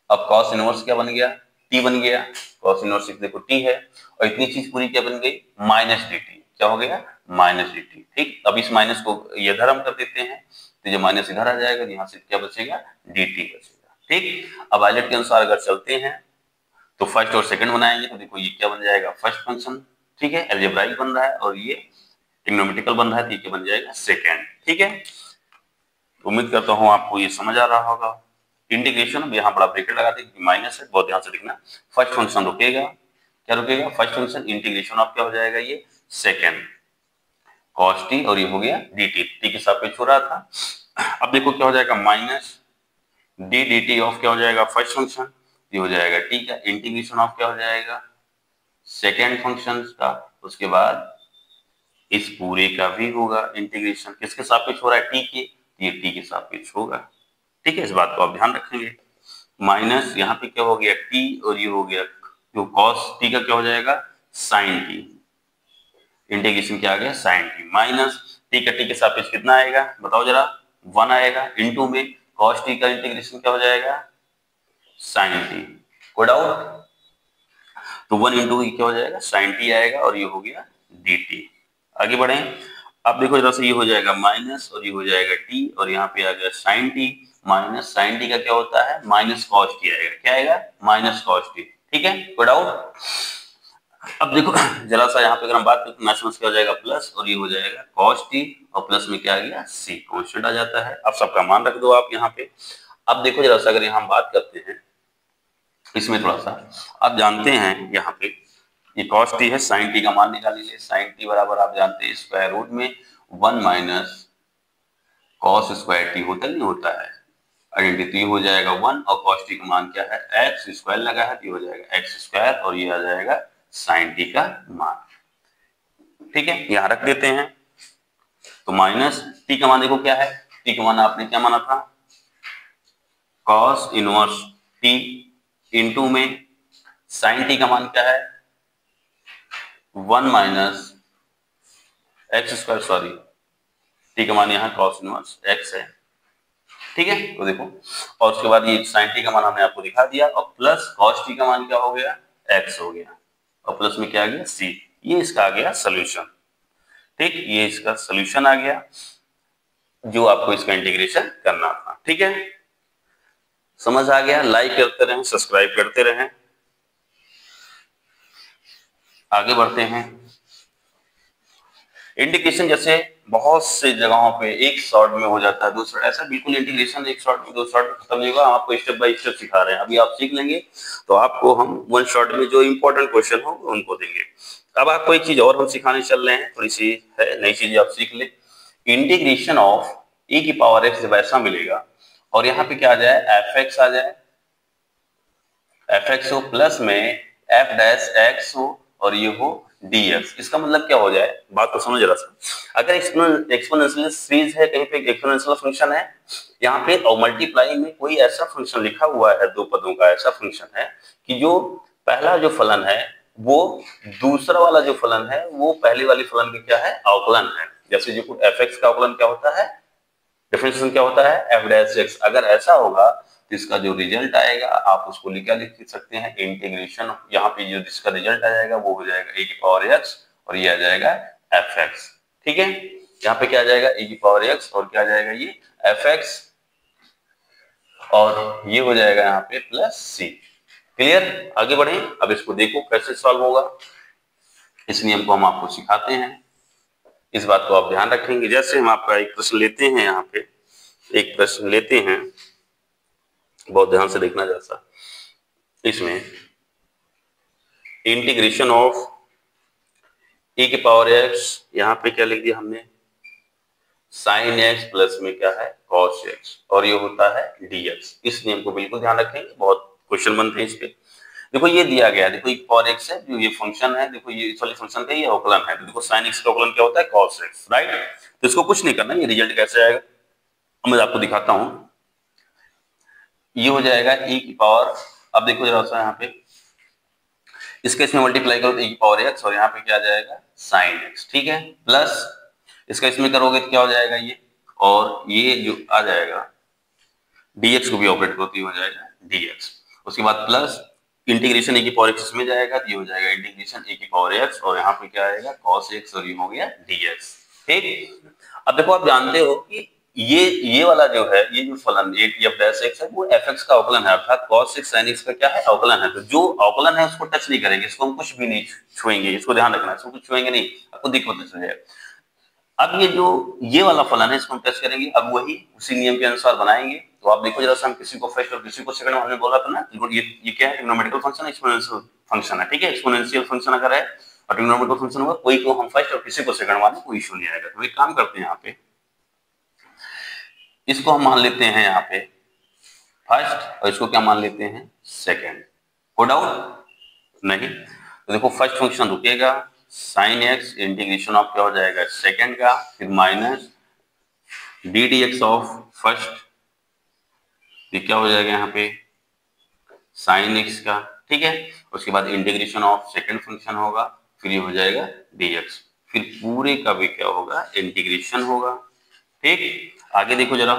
अब cos इनवर्स क्या बन गया t बन गया, cos इनवर्स देखो t है, और इतनी चीज पूरी क्या बन गई माइनस dt, क्या हो गया माइनस dt, ठीक। अब इस माइनस को ये इधर हम कर देते हैं, तो जो माइनस इधर आ जाएगा, यहाँ से क्या बचेगा dt बचेगा, ठीक। अब आइलेट के अनुसार अगर चलते हैं तो फर्स्ट और सेकंड बनाएंगे, तो देखो ये क्या बन जाएगा फर्स्ट फंक्शन, ठीक है, अलजेब्राइक बन रहा है, और ये ट्रिग्नोमेट्रिकल बन रहा है, तो ये क्या बन जाएगा सेकंड, ठीक है। उम्मीद करता हूँ आपको ये समझ आ रहा होगा। इंटीग्रेशन अब यहाँ पर आप ब्रैकेट लगाते हैं, माइनस है, बहुत ध्यान से देखना, फर्स्ट फंक्शन रुकेगा, क्या रुकेगा फर्स्ट फंक्शन, इंटीग्रेशन ऑफ क्या हो जाएगा ये सेकंड cos t, और ये हो गया dt, t के सापेक्ष हो रहा था। अब देखो क्या हो जाएगा माइनस d dt ऑफ क्या हो जाएगा फर्स्ट फंक्शन, ये हो जाएगा t का इंटीग्रेशन ऑफ क्या हो जाएगा सेकंड फंक्शन का, उसके बाद इस पूरे का भी होगा इंटीग्रेशन, किसके सापेक्ष हो रहा है t के, ये t के सापेक्ष होगा, ठीक है। इस बात को आप ध्यान रखेंगे। माइनस यहाँ पे क्या हो गया t, और ये हो गया जो cos t का क्या हो जाएगा sin t, इंटीग्रेशन क्या आ गया sin t, माइनस t का t के सापेक्ष कितना आएगा बताओ जरा 1 आएगा, इनटू में cos t का इंटीग्रेशन क्या हो जाएगा sin t, कोई डाउट, तो 1 इंटू क्या हो जाएगा sin t आएगा, और ये हो गया dt। आगे बढ़े, अब देखो जरा से ये हो जाएगा माइनस, और ये हो जाएगा t, और यहाँ पे आ गया sin t, minus sin t का क्या होता है माइनस cos t आएगा, क्या आएगा माइनस cos t, ठीक है, कोई डाउट? अब देखो जरा सा यहाँ पे अगर हम बात करें तो मैक्सिमम क्या हो जाएगा प्लस, और ये हो जाएगा cos t, और प्लस में क्या आ गया c, कांस्टेंट आ जाता है। अब सबका मान रख दो आप यहाँ पे। अब देखो जरा सा अगर यहाँ हम बात करते हैं इसमें थोड़ा सा, आप जानते हैं यहाँ पे ये cos t है, sin t का मान निकाल लीजिए। sin t बराबर आप जानते हैं स्क्वायर रूट में 1 माइनस cos स्क्वायर t होता नहीं होता है, आइडेंटिटी हो जाएगा 1, और cos t का मान क्या है x स्क्वायर लगा है तो ये हो जाएगा x स्क्वायर, और ये आ जाएगा sin t का मान। ठीक है, यहां रख देते हैं। तो माइनस t का मान देखो क्या है, t का मान आपने क्या माना था cos इनवर्स t, इनटू में sin t का मान क्या है 1 minus x square, sorry t का मान यहाँ cos इनवर्स x है। ठीक है, तो देखो, और उसके बाद ये sin t का मान हमने आपको दिखा दिया, और प्लस cos t का मान क्या हो गया x हो गया, और प्लस में क्या आ गया c, ये इसका आ गया सोल्यूशन। ठीक, ये इसका सोल्यूशन आ गया जो आपको इसका इंटीग्रेशन करना था। ठीक है, समझ आ गया? लाइक करते रहें, सब्सक्राइब करते रहें। आगे बढ़ते हैं। इंटीग्रेशन जैसे बहुत से जगहों पे एक शॉर्ट में हो जाता है, दूसरा ऐसा बिल्कुल इंटीग्रेशन एक शॉर्ट में, दो शॉर्ट में खत्म नहीं होगा। हम आपको स्टेप बाय स्टेप सिखा रहे हैं, अभी आप सीख लेंगे तो आपको हम वन शॉट में जो इंपॉर्टेंट क्वेश्चन हो उनको देंगे। अब आपको एक चीज और हम सिखाने चल रहे हैं, थोड़ी सी है नई चीज, आप सीख ले। इंटीग्रेशन ऑफ e की पावर x जब ऐसा मिलेगा और यहाँ पे क्या आ जाए fx आ जाए, fx हो प्लस में f डैश x हो और ये हो dx, इसका मतलब क्या हो जाए, बात तो समझ रहा था। अगर एक्सपोनेंशियल सीरीज है, कहीं पे एक्सपोनेंशियल फंक्शन है यहाँ पे, और मल्टीप्लाई में कोई ऐसा फंक्शन लिखा हुआ है, दो पदों का ऐसा फंक्शन है कि जो पहला जो फलन है वो दूसरा वाला जो फलन है वो पहले वाले फलन का क्या है अवकलन है। जैसे जो fx का अवकलन क्या होता है, डिफरेंशिएशन क्या होता है f डैश x। अगर ऐसा होगा तो इसका जो रिजल्ट आएगा आप उसको क्या लिख सकते हैं इंटीग्रेशन, यहाँ पे जो जिसका रिजल्ट आ जाएगा वो हो जाएगा e की पावर x और ये आ जाएगा fx। ठीक है, यहाँ पे क्या आ जाएगा e की पावर x और क्या आ जाएगा ये fx, और ये हो जाएगा यहाँ पे प्लस c। क्लियर? आगे बढ़े, अब इसको देखो कैसे सॉल्व होगा, इस नियम को हम आपको सिखाते हैं, इस बात को आप ध्यान रखेंगे। जैसे हम आपका एक प्रश्न लेते हैं, यहाँ पे एक प्रश्न लेते हैं, बहुत ध्यान से देखना जैसा, इसमें इंटीग्रेशन ऑफ e की पावर x, यहाँ पे क्या लिख दिया हमने sin x प्लस में क्या है cos x, और ये होता है dx। इस नियम को बिल्कुल ध्यान रखेंगे, बहुत क्वेश्चन बनते हैं इस पे। देखो ये दिया गया है, देखो e की पावर x है, जो ये फंक्शन है, देखो ये इस वाले फंक्शन का ये अवकलन है, तो देखो sin x का अवकलन क्या होता है cos x, राइट। तो इसको कुछ नहीं करना, ये रिजल्ट कैसे आएगा मैं आपको दिखाता हूं। ये हो जाएगा e की पावर, अब देखो जरा सा यहाँ पे इसके इसमें मल्टीप्लाई करो तो e की पावर x, और यहाँ पे क्या आ जाएगा sin x। ठीक है, प्लस इसका इसमें करोगे तो क्या हो जाएगा ये, और ये जो आ जाएगा dx को भी ऑपरेट करो तो ये हो जाएगा dx। उसके बाद प्लस इंटीग्रेशन e की पावर x इसमें जाएगा तो ये हो जाएगा इंटीग्रेशन e की पावर x, और यहाँ पे क्या आएगा cos x और ये हो गया dx। ठीक, अब देखो आप जानते हो कि ये वाला जो है, ये जो फलन f डैश x है वो fx का अवकलन है, अर्थात cos x sin x का क्या है अवकलन है। तो जो अवकलन है उसको टच नहीं करेंगे, इसको हम कुछ भी नहीं छुएंगे, इसको ध्यान रखना, इसको कुछ छुएंगे नहीं, आपको दिक्कत नहीं समझेगा। अब ये जो ये वाला फलन है इसको हम टच करेंगे, अब वही उसी नियम के अनुसार बनाएंगे। तो आप देखो जरा सा, हम किसी को फर्स्ट और किसी को सेकंड, हमने बोला था ना ये क्या है ट्रिग्नोमेट्रिकल फंक्शन है, एक्सपोनेंशियल फंक्शन है। ठीक है, एक्सपोनेंशियल फंक्शन अगर है और ट्रिग्नोमेट्रिकल फंक्शन होगा, कोई को हम फर्स्ट और किसी को सेकंड माने, कोई इशू नहीं आएगा। तो एक काम करते हैं, यहाँ पे इसको हम मान लेते हैं यहाँ पे फर्स्ट, और इसको क्या मान लेते हैं सेकंड। हो डाउट? नहीं। तो देखो फर्स्ट फंक्शन रुकेगा, sin x इंटीग्रेशन ऑफ क्या हो जाएगा सेकंड का, फिर minus D D x of first, ये क्या हो जाएगा यहाँ पे sin x का। ठीक है, उसके बाद इंटीग्रेशन ऑफ सेकंड फंक्शन होगा, फिर ये हो जाएगा dx, फिर पूरे का भी क्या होगा इंटीग्रेशन होगा। ठीक, आगे देखो जरा,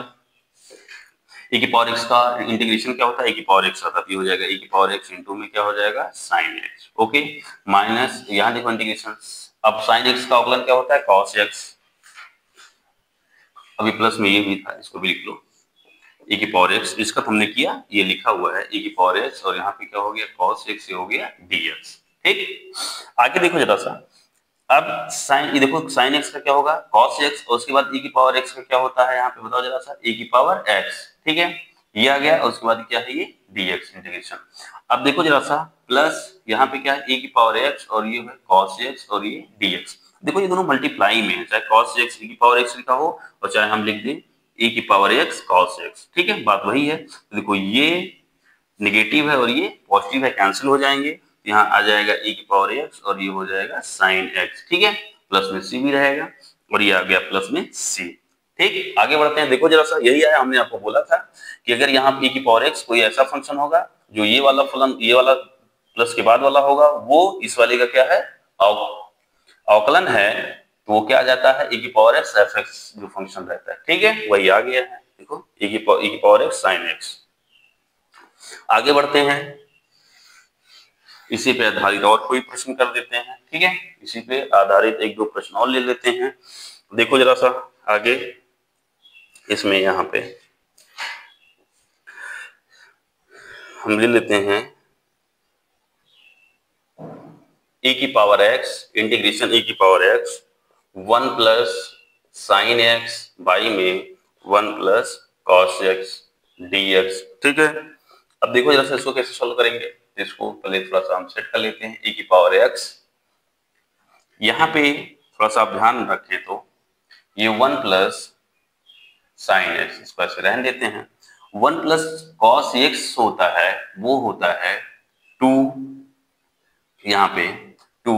e की पावर x का इंटीग्रेशन क्या होता है, e की पावर x आता है, हो जाएगा e की पावर x इनटू में क्या हो जाएगा sin x। ओके, माइनस यहाँ देखो इंटीग्रेशन, अब sin x का अवकलन क्या होता है cos x, अभी प्लस में ये भी था, इसको भी लिख लो ए की पावर एक्स, इसका तो हमने किया, ये लिखा हुआ है ए की पावर एक्स, और यहाँ पे क्या हो गया कॉस एक्स, ये हो गया dx। ठीक, आगे देखो जरा सा, अब साइन, ये देखो साइन एक्स का क्या होगा कॉस एक्स, और उसके बाद e की पावर एक्स का क्या होता है यहाँ पे बताओ जरा सा, e की पावर एक्स। ठीक है, ये आ गया, और उसके बाद क्या है ये dx इंटीग्रेशन। अब देखो जरा सा, प्लस यहाँ पे क्या है e की पावर एक्स, और ये है cos x, और ये dx। देखो ये दोनों मल्टीप्लाई में है, चाहे cos x e की पावर x लिखा हो, और चाहे हम लिख दें e की पावर x cos x। ठीक है, बात वही है। तो देखो ये नेगेटिव है और ये पॉजिटिव है, कैंसिल हो जाएंगे, यहाँ आ जाएगा e की पावर x, और ये हो जाएगा साइन x। ठीक है, प्लस में c भी रहेगा, और ये आ गया प्लस में c। ठीक, आगे बढ़ते हैं। देखो जरा सा, यही आया, हमने आपको बोला था कि अगर यहाँ e की पावर x कोई ऐसा फंक्शन होगा जो ये वाला फलन, ये वाला प्लस के बाद वाला होगा, वो इस वाले का क्या है अवकलन है, तो वो क्या आ जाता है e की पावर x एफ एक्स जो फंक्शन रहता है। ठीक है, वही आ गया है, देखो e की पावर x साइन x। आगे बढ़ते हैं, इसी पे आधारित और कोई प्रश्न कर देते हैं। ठीक है, इसी पे आधारित एक दो प्रश्न और ले लेते हैं। देखो जरा सा आगे, इसमें यहाँ पे हम ले लेते हैं e की पावर x इंटीग्रेशन e की power x 1 plus sine x by में 1 प्लस कॉस एक्स dx। ठीक है, अब देखो जरा सा इसको कैसे सॉल्व करेंगे, इसको पहले थोड़ा सा हम सेट कर लेते हैं। e की पावर x, यहाँ पे थोड़ा सा आप ध्यान रखें तो ये 1 प्लस साइन एक्स, इसको ऐसे रहने देते हैं। 1 प्लस कॉस एक्स होता है, वो होता है 2, यहाँ पे 2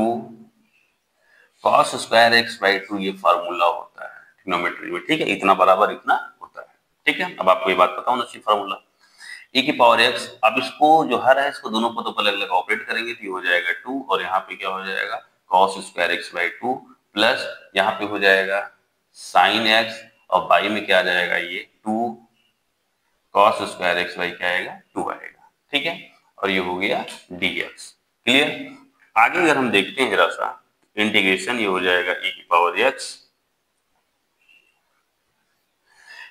कॉस स्क्वायर एक्स बाई 2, ये फार्मूला होता है ट्रिग्नोमेट्री में। ठीक है, इतना बराबर इतना होता है। ठीक है, अब आपको ये बात पता होना चाहिए फार्मूला e की पावर x। अब इसको जो हर है, इसको दोनों पदों पर अलग अलग ऑपरेट करेंगे तो ये हो जाएगा 2, और यहाँ पे क्या हो जाएगा cos square x by 2, plus यहाँ पे हो जाएगा साइन एक्स, और बाई में क्या आ जाएगा ये 2 कॉस स्क्वायर एक्स बाई क्या आएगा 2 आएगा। ठीक है, और ये हो गया dx। क्लियर, आगे अगर हम देखते हैं जरा सा इंटीग्रेशन, ये हो जाएगा e की पावर x,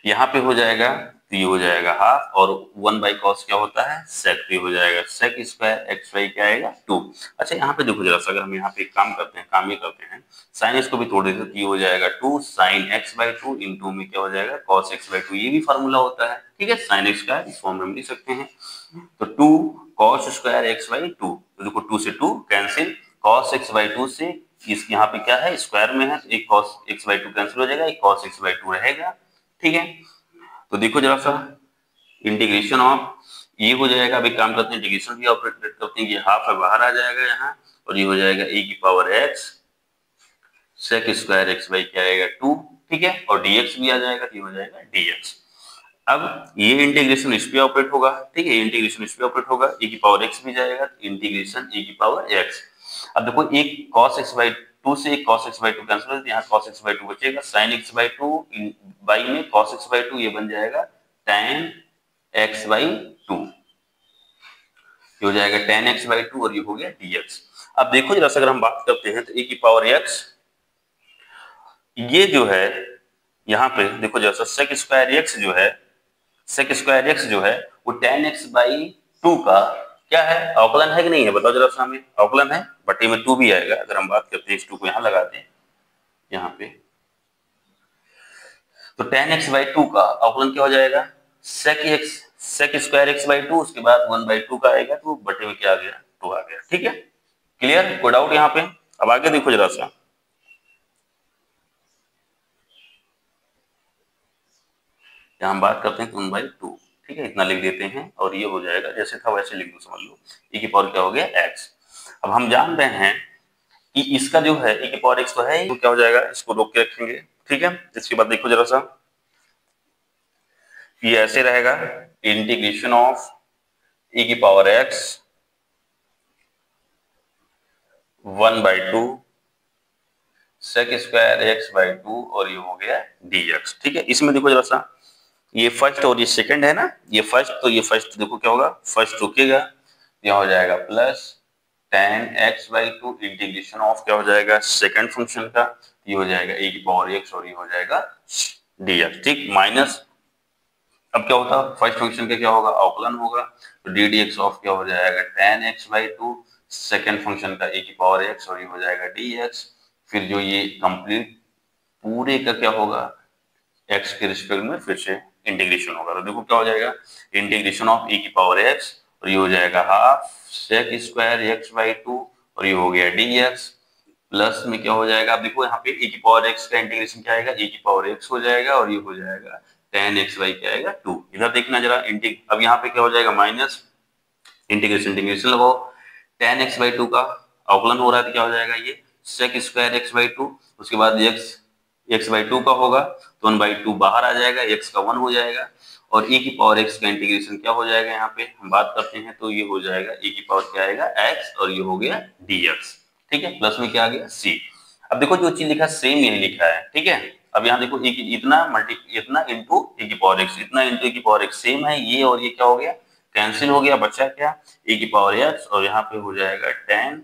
यहाँ पे हो जाएगा तो ये हो जाएगा हाफ, और 1 बाई कॉस क्या होता है सेक, तो ये हो जाएगा सेक स्क्वायर एक्स बाई क्या आएगा 2। अच्छा, यहाँ पे देखो जरा सा, अगर हम यहाँ पे एक काम करते हैं, काम ये करते हैं, साइन एक्स को भी तोड़ देते, तो ये हो जाएगा 2 साइन एक्स बाई 2 इन 2 में क्या हो जाएगा कॉस एक्स बाई 2, ये भी फार्मूला होता है। ठीक है, साइन एक्स का इस फॉर्म में हम लिख सकते हैं, तो 2 कॉस स्क्वायर एक्स बाई 2, तो देखो 2 से 2 कैंसिल, कॉस एक्स बाई 2 से इस यहाँ पे क्या है स्क्वायर में है, तो एक कॉस एक्स बाई 2 कैंसिल हो जाएगा, एक कॉस एक्स बाई 2 रहेगा। ठीक है, तो देखो जरा सा इंटीग्रेशन ऑफ, ये हो जाएगा, अभी काम करते हैं इंटीग्रेशन भी ऑपरेट करते हैं, ये हाफ है बाहर आ जाएगा यहाँ, और ये हो जाएगा e की power x sec square x by क्या आएगा 2। ठीक है, और dx भी आ जाएगा, तो ये हो जाएगा dx। अब ये इंटीग्रेशन इस पे ऑपरेट होगा। ठीक है, इंटीग्रेशन इस पे ऑपरेट होगा, e की पावर x भी जाएगा, इंटीग्रेशन e की पावर x। अब देखो एक cos x बाई 2 से एक cos x बाई 2 कैंसिल हो जाए, यहाँ cos x बाई 2 बचेगा, sin x बाई 2 बाई में cos x बाई 2, ये बन जाएगा tan x बाई 2, ये हो जाएगा tan x बाई 2, और ये हो गया dx। अब देखो जरा सा, अगर हम बात करते हैं तो e की पावर x, ये जो है यहाँ पे देखो जरा सा sec स्क्वायर x जो है, sec स्क्वायर x जो है वो tan x बाई 2 का क्या है अवकलन है कि नहीं है, बताओ जरा सा हमें। अवकलन है, बटे में 2 भी आएगा। अगर हम बात करते हैं इस 2 को यहाँ लगा दें यहाँ पे, तो tan x बाई 2 का अवकलन क्या हो जाएगा sec स्क्वायर x बाई 2, उसके बाद 1 बाई 2 का आएगा, तो बटे में क्या आ गया 2 आ गया। ठीक है, क्लियर, कोई डाउट यहाँ पे। अब आगे देखो जरा सा, यहाँ हम बात करते हैं 1 बाई 2। ठीक है, इतना लिख देते हैं, और ये हो जाएगा जैसे था वैसे लिख दो, समझ लो e की पावर क्या हो गया x। अब हम जान रहे हैं कि इसका जो है e की पावर x तो है, तो क्या हो जाएगा, इसको रोक के रखेंगे। ठीक है, इसके बाद देखो जरा सा, ये ऐसे रहेगा इंटीग्रेशन ऑफ e की power x 1 by 2 sec square x by 2, और ये हो गया dx। ठीक है, इसमें देखो जरा सा, ये फर्स्ट और ये सेकंड है ना, ये फर्स्ट, तो ये फर्स्ट देखो क्या होगा, फर्स्ट रुकेगा, यहाँ हो जाएगा plus tan x by 2 integration of क्या हो जाएगा सेकंड फंक्शन का, ये हो जाएगा e की पावर x, और ये हो जाएगा dx। ठीक, माइनस अब क्या होता है, फर्स्ट फंक्शन का क्या होगा, अवकलन होगा, तो डी डी एक्स ऑफ क्या हो जाएगा tan x/2, सेकेंड फंक्शन का e की पावर x और ये हो जाएगा dx, फिर जो ये कंप्लीट पूरे का क्या होगा, x के रिस्पेक्ट में फिर से इंटीग्रेशन होगा, तो देखो क्या हो जाएगा, इंटीग्रेशन ऑफ e की पावर x और ये हो जाएगा हाफ sec स्क्वायर x/2 और ये हो गया dx, प्लस में क्या हो जाएगा, अब देखो यहाँ पे e की पावर x का इंटीग्रेशन क्या आएगा, e की पावर x हो जाएगा और ये हो जाएगा tan xy क्या आएगा 2, इधर देखना जरा अब यहाँ पे क्या हो जाएगा, माइनस इंटीग्रेशन लगाओ, tan x/2 का अवकलन हो रहा है तो क्या हो जाएगा, ये sec स्क्वायर x/2, उसके बाद x/2 का होगा तो 1/2 बाहर आ जाएगा, x का 1 हो जाएगा और e की पावर x का इंटीग्रेशन क्या हो जाएगा, यहाँ पे हम बात करते हैं तो ये हो जाएगा e की पावर क्या आएगा x और ये हो गया dx, ठीक है, प्लस में क्या आ गया c। अब देखो जो चीज लिखा सेम यही लिखा है, ठीक है, अब यहाँ देखो इतना इंटू e की पावर x, इतना इंटू e की पावर x सेम है, ये और ये क्या हो गया, कैंसिल हो गया, बचा क्या, e की पावर x और यहाँ पे हो जाएगा tan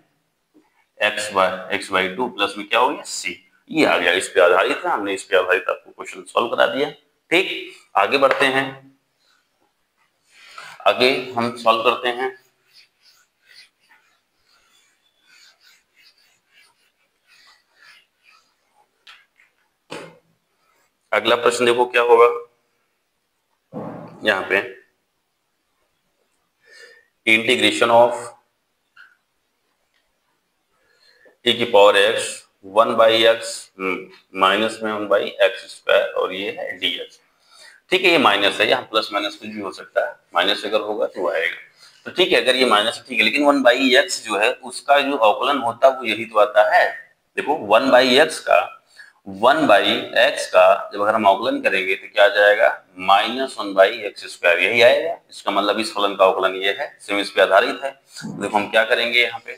x/2 प्लस में क्या हो गया c, ये आ गया, इस पे आधारित है, हमने इस पे आधारित आपको क्वेश्चन सॉल्व करा दिया। ठीक, आगे बढ़ते हैं, आगे हम सॉल्व करते हैं। अगला प्रश्न देखो क्या होगा, यहाँ पे इंटीग्रेशन ऑफ e की पावर x 1/x माइनस में 1/x² और ये है dx, ठीक है, ये माइनस है, यहाँ प्लस माइनस कुछ भी हो सकता है, माइनस अगर होगा तो आएगा, तो ठीक है, अगर ये माइनस ठीक है, लेकिन 1/x जो है उसका जो अवकलन होता है वो यही तो आता है, देखो 1/x का 1/x का जब अगर हम अवकलन करेंगे तो क्या आ जाएगा, -1/x², यही आएगा, इसका मतलब इस फलन का अवकलन ये है, सेम इस पे आधारित है, तो देखो हम क्या करेंगे, यहाँ पे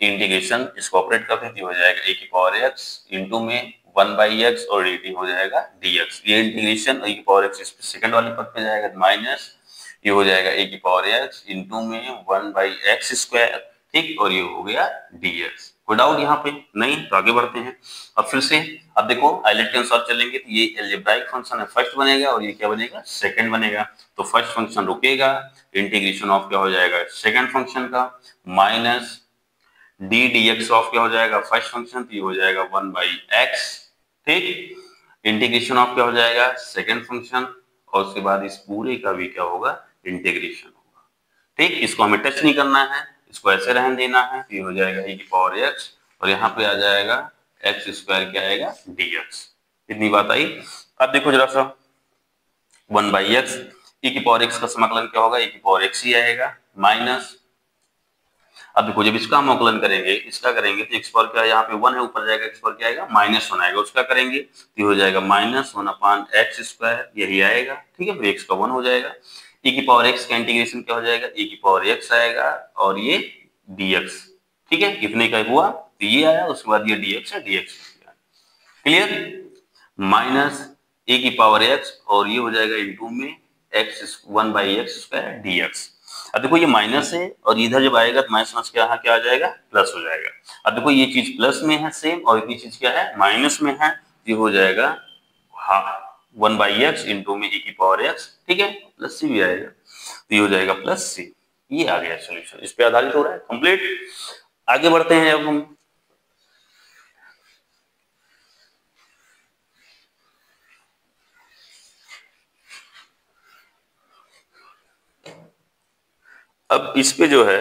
इंटीग्रेशन इसको ऑपरेट करते हैं, हो जाएगा e की पावर x इंटू में 1/x और dt हो जाएगा dx, ये इंटीग्रेशन e की पावर x इस पे सेकंड वाले पद पे जाएगा, माइनस ये हो जाएगा e की पावर x इंटू में 1/x², ठीक, और ये हो गया dx। कोई डाउट यहाँ पे नहीं, तो आगे बढ़ते हैं। अब फिर से अब देखो आइलेट के अनुसार चलेंगे तो ये एल्जेब्राइक फंक्शन है, फर्स्ट बनेगा और ये क्या बनेगा, सेकंड बनेगा, तो फर्स्ट फंक्शन रुकेगा, इंटीग्रेशन ऑफ क्या हो जाएगा, सेकंड फंक्शन का माइनस d dx ऑफ क्या हो जाएगा, फर्स्ट फंक्शन, तो ये हो जाएगा 1/x, ठीक, इंटीग्रेशन ऑफ क्या हो जाएगा, सेकंड फंक्शन, और उसके बाद इस पूरे का भी क्या होगा, इंटीग्रेशन होगा, ठीक, इसको हमें टच नहीं करना है, इसको ऐसे रहने देना है, तो ये हो जाएगा e की पावर x और यहाँ पे आ जाएगा x² क्या आएगा dx, इतनी बात आई। अब देखो जरा सा 1/x e की पावर x का समाकलन क्या होगा, e की पावर x ही आएगा, माइनस, अब देखो जब इसका हम अवकलन करेंगे, इसका करेंगे तो x पावर क्या है, यहाँ पे 1 है, ऊपर जाएगा x पावर क्या आएगा, -1 आएगा, उसका करेंगे तो ये हो जाएगा -1/x², यही आएगा, ठीक है, फिर x का 1 हो जाएगा, e की पावर x का इंटीग्रेशन क्या हो जाएगा, e की पावर x आएगा और ये dx, ठीक है, कितने का हुआ, तो ये आया, उसके बाद ये dx है, dx क्लियर, माइनस e की पावर x और ये हो जाएगा इंटू में 1/x² dx। अब देखो ये माइनस है और इधर जब आएगा तो माइनस क्या आ जाएगा, प्लस हो जाएगा, अब देखो ये चीज प्लस में है सेम और इतनी चीज क्या है, माइनस में है, ये हो जाएगा 1/x इंटू में e की पावर x, ठीक है, प्लस c भी आएगा, तो ये हो जाएगा प्लस c, ये आ गया सोल्यूशन, इस पे आधारित हो रहा है, कंप्लीट। आगे बढ़ते हैं अब हम, अब इस पे जो है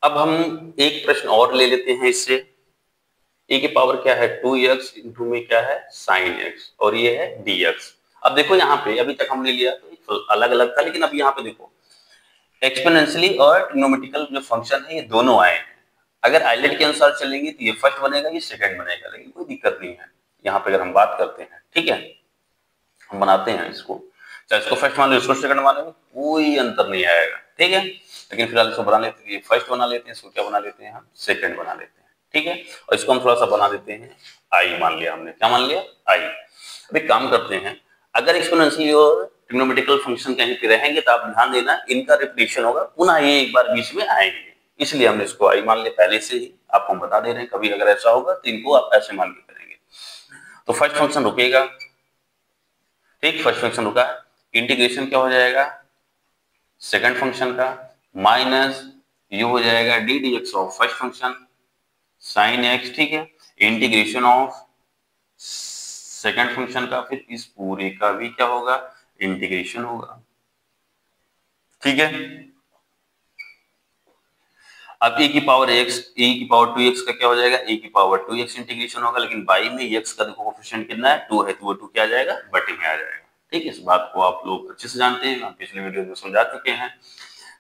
अब हम एक प्रश्न और ले लेते हैं इससे, e की पावर क्या है 2x इंटू में क्या है sin x और ये है dx। अब देखो यहाँ पे अभी तक हमने लिया तो अलग अलग था, लेकिन अब यहाँ पे देखो एक्सपोनेंशियली और ट्रिग्नोमेट्रिकल जो फंक्शन है ये दोनों आए हैं, अगर आइलेट के अनुसार चलेंगे तो ये फर्स्ट बनेगा, ये सेकंड बनेगा, लेकिन कोई दिक्कत नहीं है, यहाँ पे अगर हम बात करते हैं, ठीक है, हम बनाते हैं इसको, चाहे इसको फर्स्ट मान लो इसको सेकंड मान लो, कोई अंतर नहीं आएगा, ठीक है, लेकिन फिलहाल इसको बना लेते हैं, फर्स्ट बना लेते हैं, इसको क्या बना लेते हैं हम, सेकंड बना लेते हैं, ठीक है, और इसको हम थोड़ा सा बना देते हैं आई, मान लिया हमने, क्या मान लिया, आई। अब एक काम करते हैं, अगर एक्सपोनेंशियल और ट्रिग्नोमेट्रिकल फंक्शन कहीं पे रहेंगे तो आप ध्यान देना इनका रिपीटिशन होगा, पुनः ये एक बार बीच में आएंगे, इसलिए हमने इसको आई मान लिया पहले से ही, आपको हम बता दे रहे हैं। कभी अगर ऐसा होगा तो इनको आप ऐसे मान के करेंगे। तो फर्स्ट फंक्शन रुकेगा, ठीक, फर्स्ट फंक्शन रुका है, इंटीग्रेशन क्या हो जाएगा सेकंड फंक्शन का, माइनस ये हो जाएगा D D x of first function sine x, ठीक है, इंटीग्रेशन ऑफ सेकंड फंक्शन का, फिर इस पूरे का भी क्या होगा इंटीग्रेशन होगा, ठीक है। अब e की पावर x, e की पावर 2x का क्या हो जाएगा, e की पावर 2x इंटीग्रेशन होगा, लेकिन बाई में x का देखो कोफिशिएंट कितना है 2 है, तो वो 2 क्या आ जाएगा बटे में आ जाएगा, ठीक है। इस बात को आप लोग अच्छे से जानते हैं, हम पिछले वीडियो में समझा चुके हैं।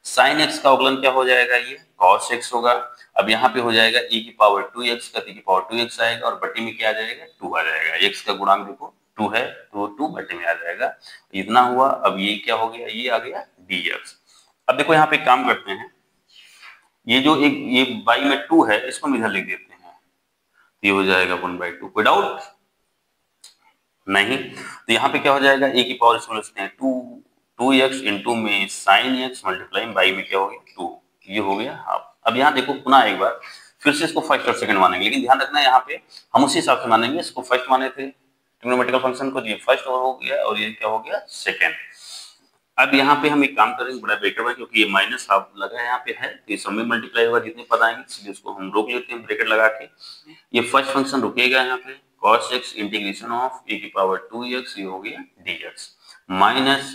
साइन x का अवकलन क्या हो जाएगा, ये cos x होगा। अब यहाँ पे हो जाएगा e की पावर 2x का e की पावर 2x आएगा, और बटे में क्या आ जाएगा 2 आ जाएगा, x का गुणांक देखो 2 है तो 2 बटे में आ जाएगा, इतना हुआ। अब ये क्या हो गया, ये आ गया dx। अब देखो यहाँ पे एक काम करते हैं, ये जो एक ये बाई में 2 है इसको हम इधर लिख देते हैं, ये हो जाएगा 1/2। कोई डाउट नहीं? तो यहाँ पे क्या हो जाएगा ए की पावर इसको लिखते हैं 2x इंटू में साइन एक्स मल्टीप्लाई बाई में क्या हो गया 2, ये हो गया हाफ। अब यहाँ देखो पुनः एक बार फिर से इसको फर्स्ट और सेकंड मानेंगे, लेकिन ध्यान रखना है यहाँ पे हम उसी हिसाब से मानेंगे, इसको फर्स्ट माने थे ट्रिग्नोमेट्रिकल फंक्शन को, ये फर्स्ट हो गया और ये क्या हो गया सेकंड। अब यहाँ पे हम एक काम करेंगे बड़ा बेटर है, क्योंकि ये माइनस हाफ लगा है यहाँ पे है, तो ये सब में मल्टीप्लाई होगा जितने पद आएंगे, इसलिए उसको हम रोक लेते हैं ब्रैकेट लगा के। ये फर्स्ट फंक्शन रुकेगा यहाँ पे cos x integration of e की पावर 2x, ये हो गया dx, minus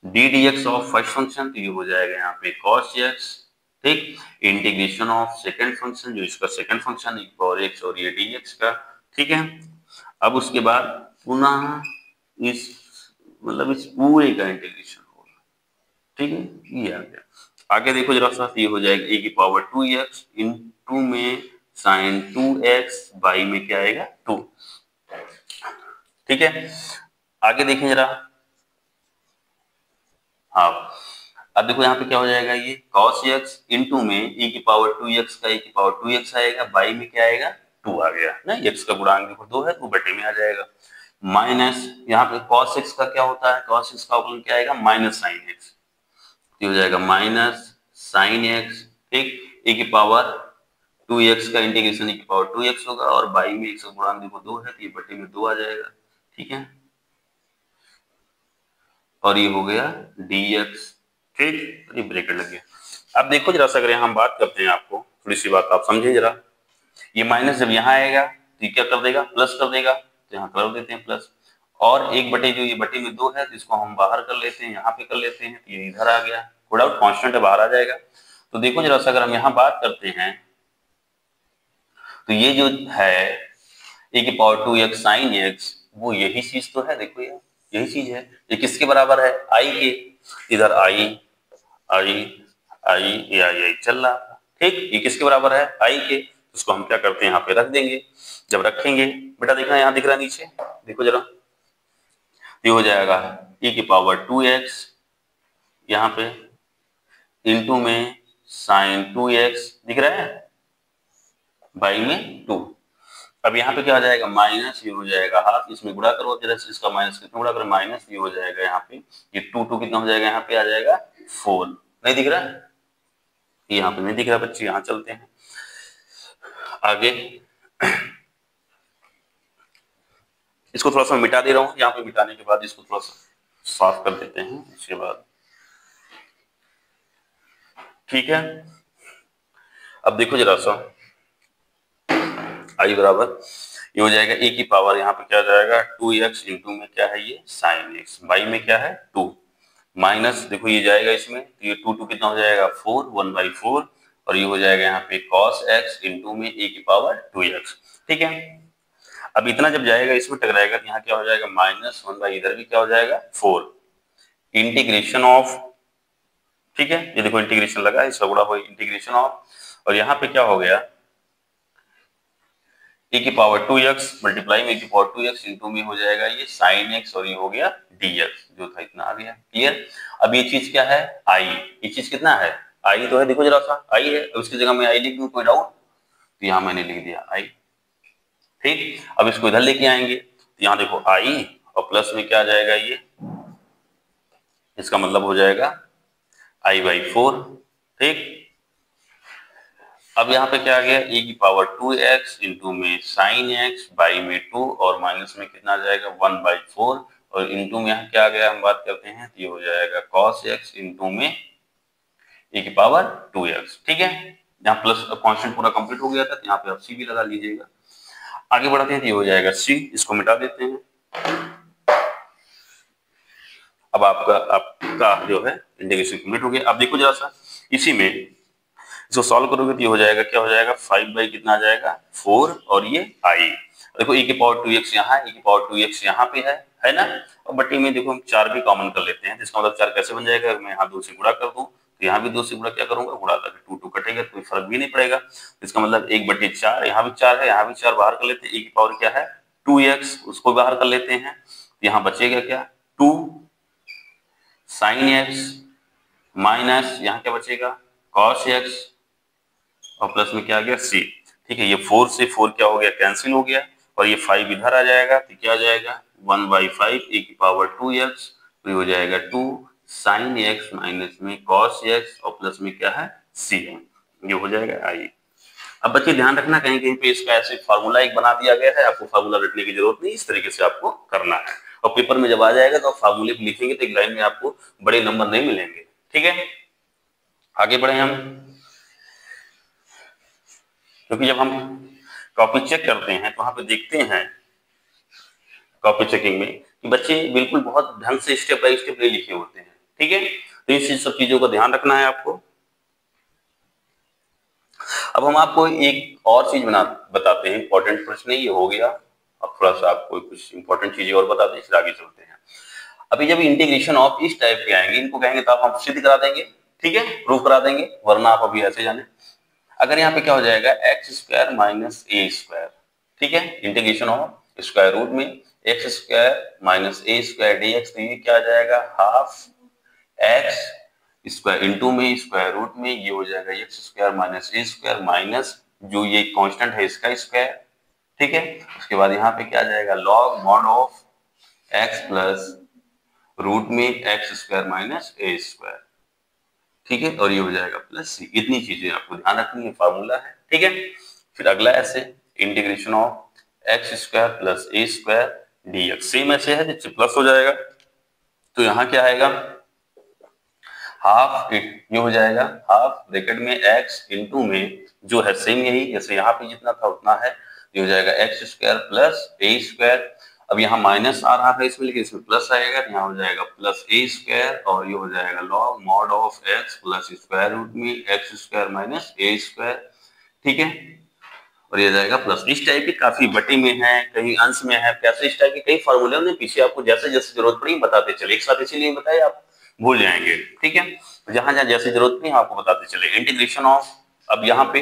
D D x of first function, तो ये हो जाएगा यहाँ पे cos x, ठीक, इंटीग्रेशन ऑफ सेकंड फंक्शन जो इसका सेकंड फंक्शन e की पावर x और ये dx का, ठीक है। अब उसके बाद पुनः इस मतलब इस पूरे का इंटीग्रेशन होगा, ठीक है, ये आ गया। आगे देखो जरा सा, ये हो जाएगा e की पावर 2x इंटू में साइन 2x बाई में क्या आएगा 2, ठीक है। आगे देखें जरा, हाँ अब देखो यहाँ पे क्या हो जाएगा, ये cos x इंटू में e की पावर 2x का e की पावर 2x आएगा, बाई में क्या आएगा 2 आ गया ना, x का गुणांक देखो 2 है तो बटे में आ जाएगा, माइनस यहाँ पे cos x का क्या होता है, cos x का अवकलन क्या आएगा माइनस साइन x, ये हो जाएगा माइनस साइन x, ठीक, e की पावर 2x का इंटीग्रेशन e की पावर 2x होगा, और बाई में x का गुणांक देखो 2 है तो ये बटे में 2 आ जाएगा, ठीक है, और ये हो गया dx, ठीक, ये ब्रैकेट लग गया। अब देखो जरा सा अगर यहाँ हम बात करते हैं, आपको थोड़ी सी बात आप समझें जरा, ये माइनस जब यहाँ आएगा तो ये क्या कर देगा प्लस कर देगा, तो यहाँ कर देते हैं प्लस, और एक बटे जो ये बटे में 2 है तो इसको हम बाहर कर लेते हैं, यहाँ पे कर लेते हैं, तो ये इधर आ गया, थोड़ा कांस्टेंट बाहर आ जाएगा। तो देखो जरा सा अगर हम यहाँ बात करते हैं तो ये जो है e की पावर 2x साइन x, वो यही चीज तो है, देखो ये यही चीज है, ये किसके बराबर है i के, इधर i आई आई या आई चल रहा था, ठीक, ये किसके बराबर है आई के, उसको हम क्या करते हैं यहाँ पे रख देंगे। जब रखेंगे बेटा देखना यहाँ दिख रहा है नीचे, देखो जरा, ये हो जाएगा e की पावर 2x यहाँ पे इंटू में साइन 2x दिख रहा है बाई में 2। अब यहाँ पे क्या हो जाएगा माइनस, ये हो जाएगा हाफ, इसमें गुणा करो जरा, इसका माइनस कितना गुणा करो माइनस, ये हो जाएगा यहाँ पे ये 2 कितना हो जाएगा यहाँ पे आ जाएगा 4, नहीं दिख रहा है, यहाँ पे नहीं दिख रहा बच्चे, यहाँ चलते हैं आगे। इसको थोड़ा सा मिटा दे रहा हूँ, यहाँ पे मिटाने के बाद इसको थोड़ा सा साफ कर देते हैं इसके बाद, ठीक है। अब देखो जरा सा आई बराबर ये हो जाएगा e की पावर यहाँ पे क्या आ जाएगा 2x इंटू में क्या है ये साइन x, बाई में क्या है 2, माइनस देखो ये जाएगा इसमें, तो ये 2 कितना हो जाएगा 4, 1/4, और ये हो जाएगा यहाँ पे cos x इंटू में e की पावर 2x, ठीक है। अब इतना जब जाएगा इसमें टकराएगा तो यहाँ क्या हो जाएगा माइनस 1 बाई इधर भी क्या हो जाएगा 4, इंटीग्रेशन ऑफ, ठीक है, ये देखो इंटीग्रेशन लगा, इसका गुणा हो इंटीग्रेशन ऑफ, और यहाँ पे क्या हो गया e की पावर 2x मल्टीप्लाई में e की पावर 2x इंटू में हो जाएगा ये साइन x, और ये हो गया dx, जो था इतना आ गया, क्लियर। अब ये चीज क्या है i, ये चीज कितना है i तो है, देखो जरा सा i है, अब इसकी जगह मैं i लिख दूं, कोई डाउट, तो यहाँ मैंने लिख दिया i, ठीक। अब इसको इधर लेके आएंगे तो यहाँ देखो i और प्लस में क्या आ जाएगा ये, इसका मतलब हो जाएगा i/4, ठीक, अब यहाँ पे क्या आ गया, e की पावर 2x इंटू में साइन x बाई में 2 और माइनस में कितना आ जाएगा 1/4 और इंटू में यहाँ क्या आ गया हम बात करते हैं तो ये हो जाएगा cos x इंटू में e की पावर 2x। ठीक है, यहाँ प्लस कांस्टेंट पूरा कंप्लीट हो गया था तो यहाँ पे आप c भी लगा लीजिएगा। आगे बढ़ते हैं तो ये हो जाएगा c, इसको मिटा देते हैं। अब आपका जो है इंटीग्रेशन कंप्लीट हो गया। अब देखो जरा सा इसी में इसको सॉल्व करोगे तो ये हो जाएगा, क्या हो जाएगा 5 बाई कितना आ जाएगा 4 और ये i। देखो e की पावर 2x यहाँ है, e की पावर 2x यहाँ पे है ना। और बट्टी में देखो हम 4 भी कॉमन कर लेते हैं, इसका मतलब 4 कैसे बन जाएगा, मैं यहाँ 2 से गुणा कर दूं तो यहाँ भी 2 से गुणा क्या करूंगा गुणा, ताकि 2 कटेगा तो कोई फर्क भी नहीं पड़ेगा। इसका मतलब 1/4, यहाँ भी 4 है, यहाँ भी 4 बाहर कर लेते हैं, e की पावर क्या है 2x, उसको बाहर कर लेते हैं, यहाँ बचेगा क्या 2 साइन x माइनस यहाँ क्या बचेगा cos x और प्लस में क्या आ गया c। ठीक है, ये 4 से 4 क्या हो गया कैंसिल हो गया और ये 5 इधर आ जाएगा तो क्या आ जाएगा 1/5 e की पावर 2x, तो ये हो जाएगा 2 साइन x माइनस में cos x और प्लस में क्या है c है, ये हो जाएगा i। अब बच्चे ध्यान रखना कहीं कहीं पे इसका ऐसे फार्मूला एक बना दिया गया है, आपको फार्मूला रटने की जरूरत नहीं, इस तरीके से आपको करना है और पेपर में जब आ जाएगा तो आप फार्मूले पे लिखेंगे तो एक लाइन में आपको बड़े नंबर नहीं मिलेंगे। ठीक है, आगे बढ़े हम, क्योंकि जब हम कॉपी चेक करते हैं तो वहां पे देखते हैं कॉपी चेकिंग में कि बच्चे बिल्कुल बहुत ढंग से स्टेप बाय स्टेप नहीं लिखे होते हैं। ठीक है, तो इन सब चीजों का ध्यान रखना है आपको। अब हम आपको एक और चीज बताते हैं, इंपॉर्टेंट प्रश्न ये हो गया। अब थोड़ा सा आपको कुछ इंपॉर्टेंट चीजें और बताते हैं, फिर आगे चलते हैं। अभी जब इंटीग्रेशन ऑफ इस टाइप के आएंगे, इनको कहेंगे तो आप हम सिद्ध करा देंगे, ठीक है, प्रूफ करा देंगे, वरना आप अभी ऐसे जाने। अगर यहाँ पे क्या हो जाएगा x square minus a square, ठीक है, इंटीग्रेशन ऑफ स्क्वायर रूट में x square minus a square d x, तो ये क्या आ जाएगा हाफ एक्स स्क्वायर इंटू में स्क्वायर रूट में ये हो जाएगा x square minus a square minus जो ये कांस्टेंट है इसका स्क्वायर। ठीक है, उसके बाद यहाँ पे क्या आ जाएगा log mod of x plus root में x square minus a square. ठीक है, और ये हो जाएगा प्लस सी। इतनी चीजें आपको ध्यान रखनी है, फार्मूला है। ठीक है, फिर अगला ऐसे integration of x square plus A square d x, same ऐसे है जिससे प्लस हो जाएगा तो यहाँ क्या आएगा हाफ, ये हो जाएगा हाफ ब्रैकेट में एक्स इंटू में जो है सेम यही जैसे यहाँ पे जितना था उतना है, ये हो जाएगा एक्स स्क्वायर प्लस ए स्क्वायर। अब यहाँ माइनस आ रहा था इसमें, लेकिन इसमें प्लस आएगा तो यहाँ हो जाएगा प्लस ए स्क्वायर और ये हो जाएगा log mod of x plus square root में x square minus a square. ठीक है, और ये जाएगा प्लस। इस टाइप की काफी बटी में है, कहीं अंश में है, कैसे इस टाइप के कई फॉर्मूले ने पीछे आपको जैसे जैसे जरूरत पड़ी बताते चले, एक साथ इसीलिए बताए आप भूल जाएंगे। ठीक है, जहां जहां जैसे जरूरत पड़ी आपको बताते चले। इंटीग्रेशन ऑफ, अब यहाँ पे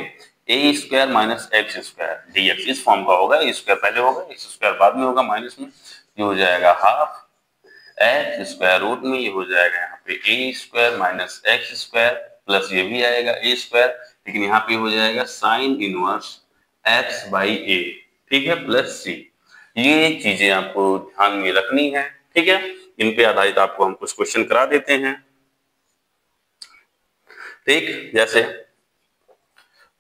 a square minus x square d x इस फॉर्म का होगा, ए स्क्वायर पहले होगा एक्स स्क्वायर बाद में होगा माइनस में, ये हो जाएगा हाफ एक्स स्क्वायर रूट में, ये हो जाएगा यहाँ पे a square minus x square plus ये भी आएगा ए स्क्वायर, लेकिन यहाँ पे हो जाएगा साइन इनवर्स एक्स बाई ए। ठीक है, प्लस सी। ये चीजें आपको ध्यान में रखनी है। ठीक है, इन पे आधारित आपको हम कुछ क्वेश्चन करा देते हैं। ठीक, जैसे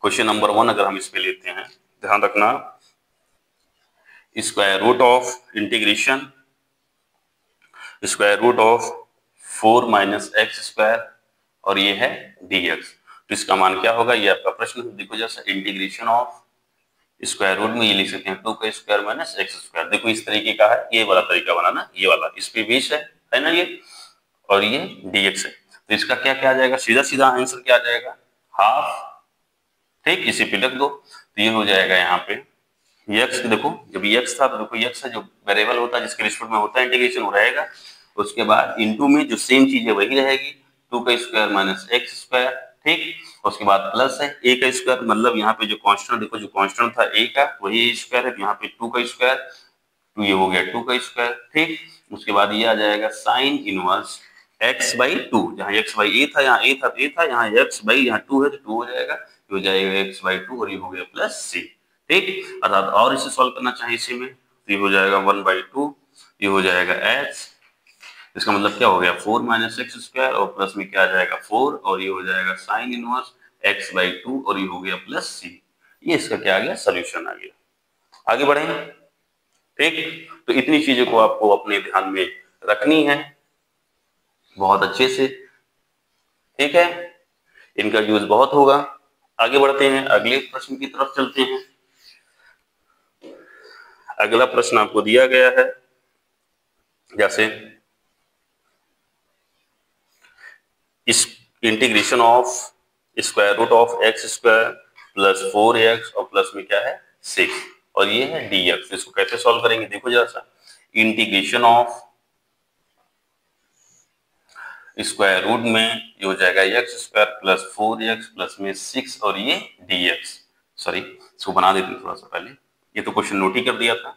क्वेश्चन नंबर 1 अगर हम इस पे लेते हैं, ध्यान रखना square root of integration square root of 4 minus x square और ये है dx, तो इसका मान क्या होगा, ये आपका प्रश्न है। देखो जैसा इंटीग्रेशन ऑफ स्क्वायर रूट में ये लिख सकते हैं 2 का स्क्वायर माइनस एक्स स्क्वायर, देखो इस तरीके का है, ये वाला तरीका बनाना, ये वाला इस पे 20 है ना ये, और ये dx है, तो इसका क्या क्या आ जाएगा, सीधा सीधा आंसर क्या आ जाएगा हाफ। ठीक, इसी पे लिख दो तो ये हो जाएगा यहाँ पे x, देखो जब x था तो देखो x है जो वेरिएबल होता है जिसके रिस्पेक्ट में होता है इंटीग्रेशन वो रहेगा, उसके बाद इनटू में जो सेम चीज है वही रहेगी 2 का स्क्वायर माइनस एक्स स्क्वायर। ठीक, उसके बाद प्लस है a का स्क्वायर, मतलब यहाँ पे जो कांस्टेंट देखो जो कांस्टेंट था a का वही स्क्वायर है, तो यहाँ पे 2 का स्क्वायर, तो ये हो गया 2 का स्क्वायर। ठीक, उसके बाद ये आ जाएगा साइन इनवर्स x बाई 2, जहाँ x बाई a था यहाँ a था तो a था, यहाँ x बाई यहाँ 2 है तो 2 हो जाएगा, ये हो जाएगा x बाई 2 और ये हो गया प्लस c। ठीक, अर्थात और इसे सॉल्व करना चाहे इसी में तो ये हो जाएगा 1/2, ये हो जाएगा x, इसका मतलब क्या हो गया 4 माइनस एक्स स्क्वायर और प्लस में क्या आ जाएगा 4 और ये हो जाएगा साइन इनवर्स x/2 और ये हो गया प्लस सी। ये इसका क्या आ गया, सोल्यूशन आ गया। आगे बढ़े, ठीक। तो इतनी चीजों को आपको अपने ध्यान में रखनी है बहुत अच्छे से, ठीक है। इनका यूज बहुत होगा। आगे बढ़ते हैं, अगले प्रश्न की तरफ चलते हैं। अगला प्रश्न आपको दिया गया है, जैसे इस integration of square root of x square plus 4x और प्लस में क्या है 6 और ये है dx। इसको कैसे सॉल्व करेंगे, देखो जरा सा। इंटीग्रेशन ऑफ स्क्वायर रूट में ये हो जाएगा x square plus 4x plus में 6 और ये dx। सॉरी, इसको बना देते हैं थोड़ा सा पहले, ये तो क्वेश्चन नोट ही कर दिया था।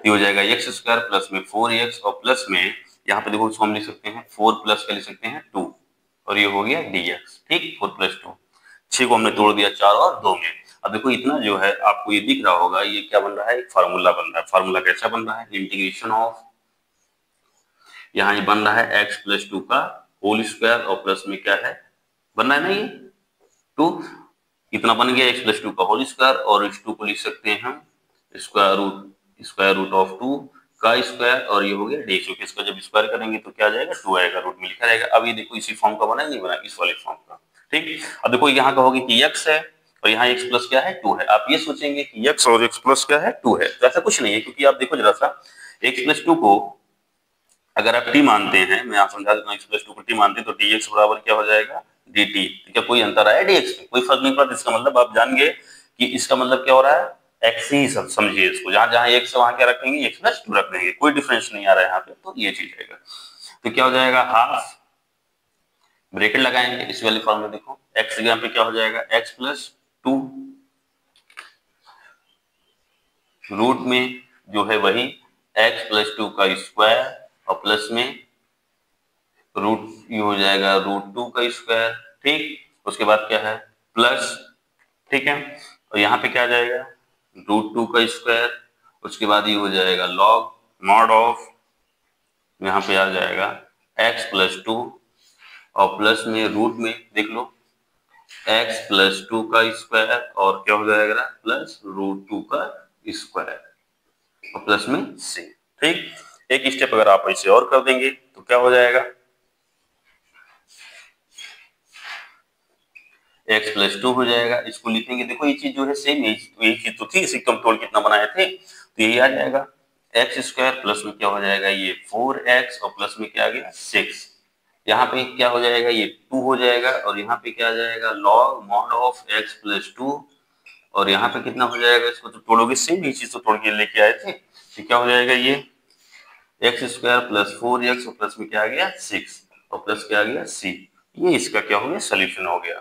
ये हो जाएगा एक्स स्क्वायर प्लस में 4x और प्लस में यहाँ पे देखो इसको हम लिख सकते हैं 4 प्लस का लिख सकते हैं 2 और ये हो गया dx, ठीक। 4 प्लस 2, 6 को हमने तोड़ दिया 4 और 2 में। अब देखो इतना जो है आपको ये दिख रहा होगा, ये क्या बन रहा है, एक फार्मूला बन रहा है। फार्मूला कैसा बन रहा है, इंटीग्रेशन ऑफ, यहाँ ये बन रहा है एक्स प्लस 2 का होल स्क्वायर और प्लस में क्या है बन रहा है ना ये 2, इतना बन गया एक्स प्लस 2 का होल स्क्वायर और इस 2 को लिख सकते हैं हम स्क्वायर रूट ऑफ 2 का स्क्वायर और ये हो गया डी। क्योंकि इसका जब स्क्वायर करेंगे तो क्या जाएगा 2 आएगा, रूट में लिखा रहेगा। अब ये देखो इसी फॉर्म का बना है, नहीं बना, इस वाले फॉर्म का, ठीक। अब देखो यहाँ कहोगे कि x है और यहाँ x प्लस क्या है 2 है। आप ये सोचेंगे कि x और x प्लस क्या है 2 है, तो ऐसा कुछ नहीं है। क्योंकि आप देखो जरा सा, x प्लस 2 को अगर आप t मानते हैं, मैं आप समझा देता हूँ, x प्लस 2 को t मानते हैं तो dx बराबर क्या हो जाएगा dt। क्या कोई अंतर आया dx में, कोई फर्क नहीं पड़ा। इसका मतलब आप जान गए कि इसका मतलब क्या हो रहा है, x ही समझिए इसको, जहां जहां x है वहां क्या रखेंगे x प्लस 2 रख देंगे, कोई डिफरेंस नहीं आ रहा है यहाँ पे, तो ये चीज आएगा। तो क्या हो जाएगा, हाफ ब्रैकेट लगाएंगे इस वाले फॉर्म में, देखो x यहाँ पे क्या हो जाएगा x प्लस 2 रूट में जो है वही x प्लस 2 का स्क्वायर और प्लस में रूट ये हो जाएगा रूट 2 का स्क्वायर, ठीक। उसके बाद क्या है प्लस, ठीक है। और यहाँ पे क्या आ जाएगा रूट 2 का स्क्वायर, उसके बाद ये हो जाएगा लॉग मॉड ऑफ, यहाँ पे आ जाएगा x प्लस 2 और प्लस में रूट में देख लो x प्लस 2 का स्क्वायर और क्या हो जाएगा प्लस रूट 2 का स्क्वायर और प्लस में c, ठीक। एक स्टेप अगर आप ऐसे और कर देंगे तो क्या हो जाएगा, x प्लस 2 हो जाएगा। इसको लिखेंगे, देखो ये चीज जो है सेम, यही चीज तो थी, इसी को हम तोड़ कितना बनाए थे, तो यही आ जाएगा एक्स स्क्वायर प्लस में क्या हो जाएगा ये 4x और प्लस में क्या आ गया 6। यहाँ पे क्या हो जाएगा ये 2 हो जाएगा और यहाँ पे क्या आ जाएगा log mod of x plus 2 और यहाँ पे कितना हो जाएगा, इसको तो तोड़ोगे सेम, ये चीज तो तोड़ के लेके आए थे, तो क्या हो जाएगा ये एक्स स्क्वायर प्लस 4x और प्लस में क्या आ गया 6 और प्लस क्या आ गया c। ये इसका क्या हो गया सोल्यूशन हो गया,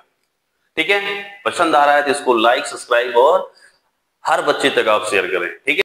ठीक है। पसंद आ रहा है तो इसको लाइक सब्सक्राइब और हर बच्चे तक आप शेयर करें, ठीक है।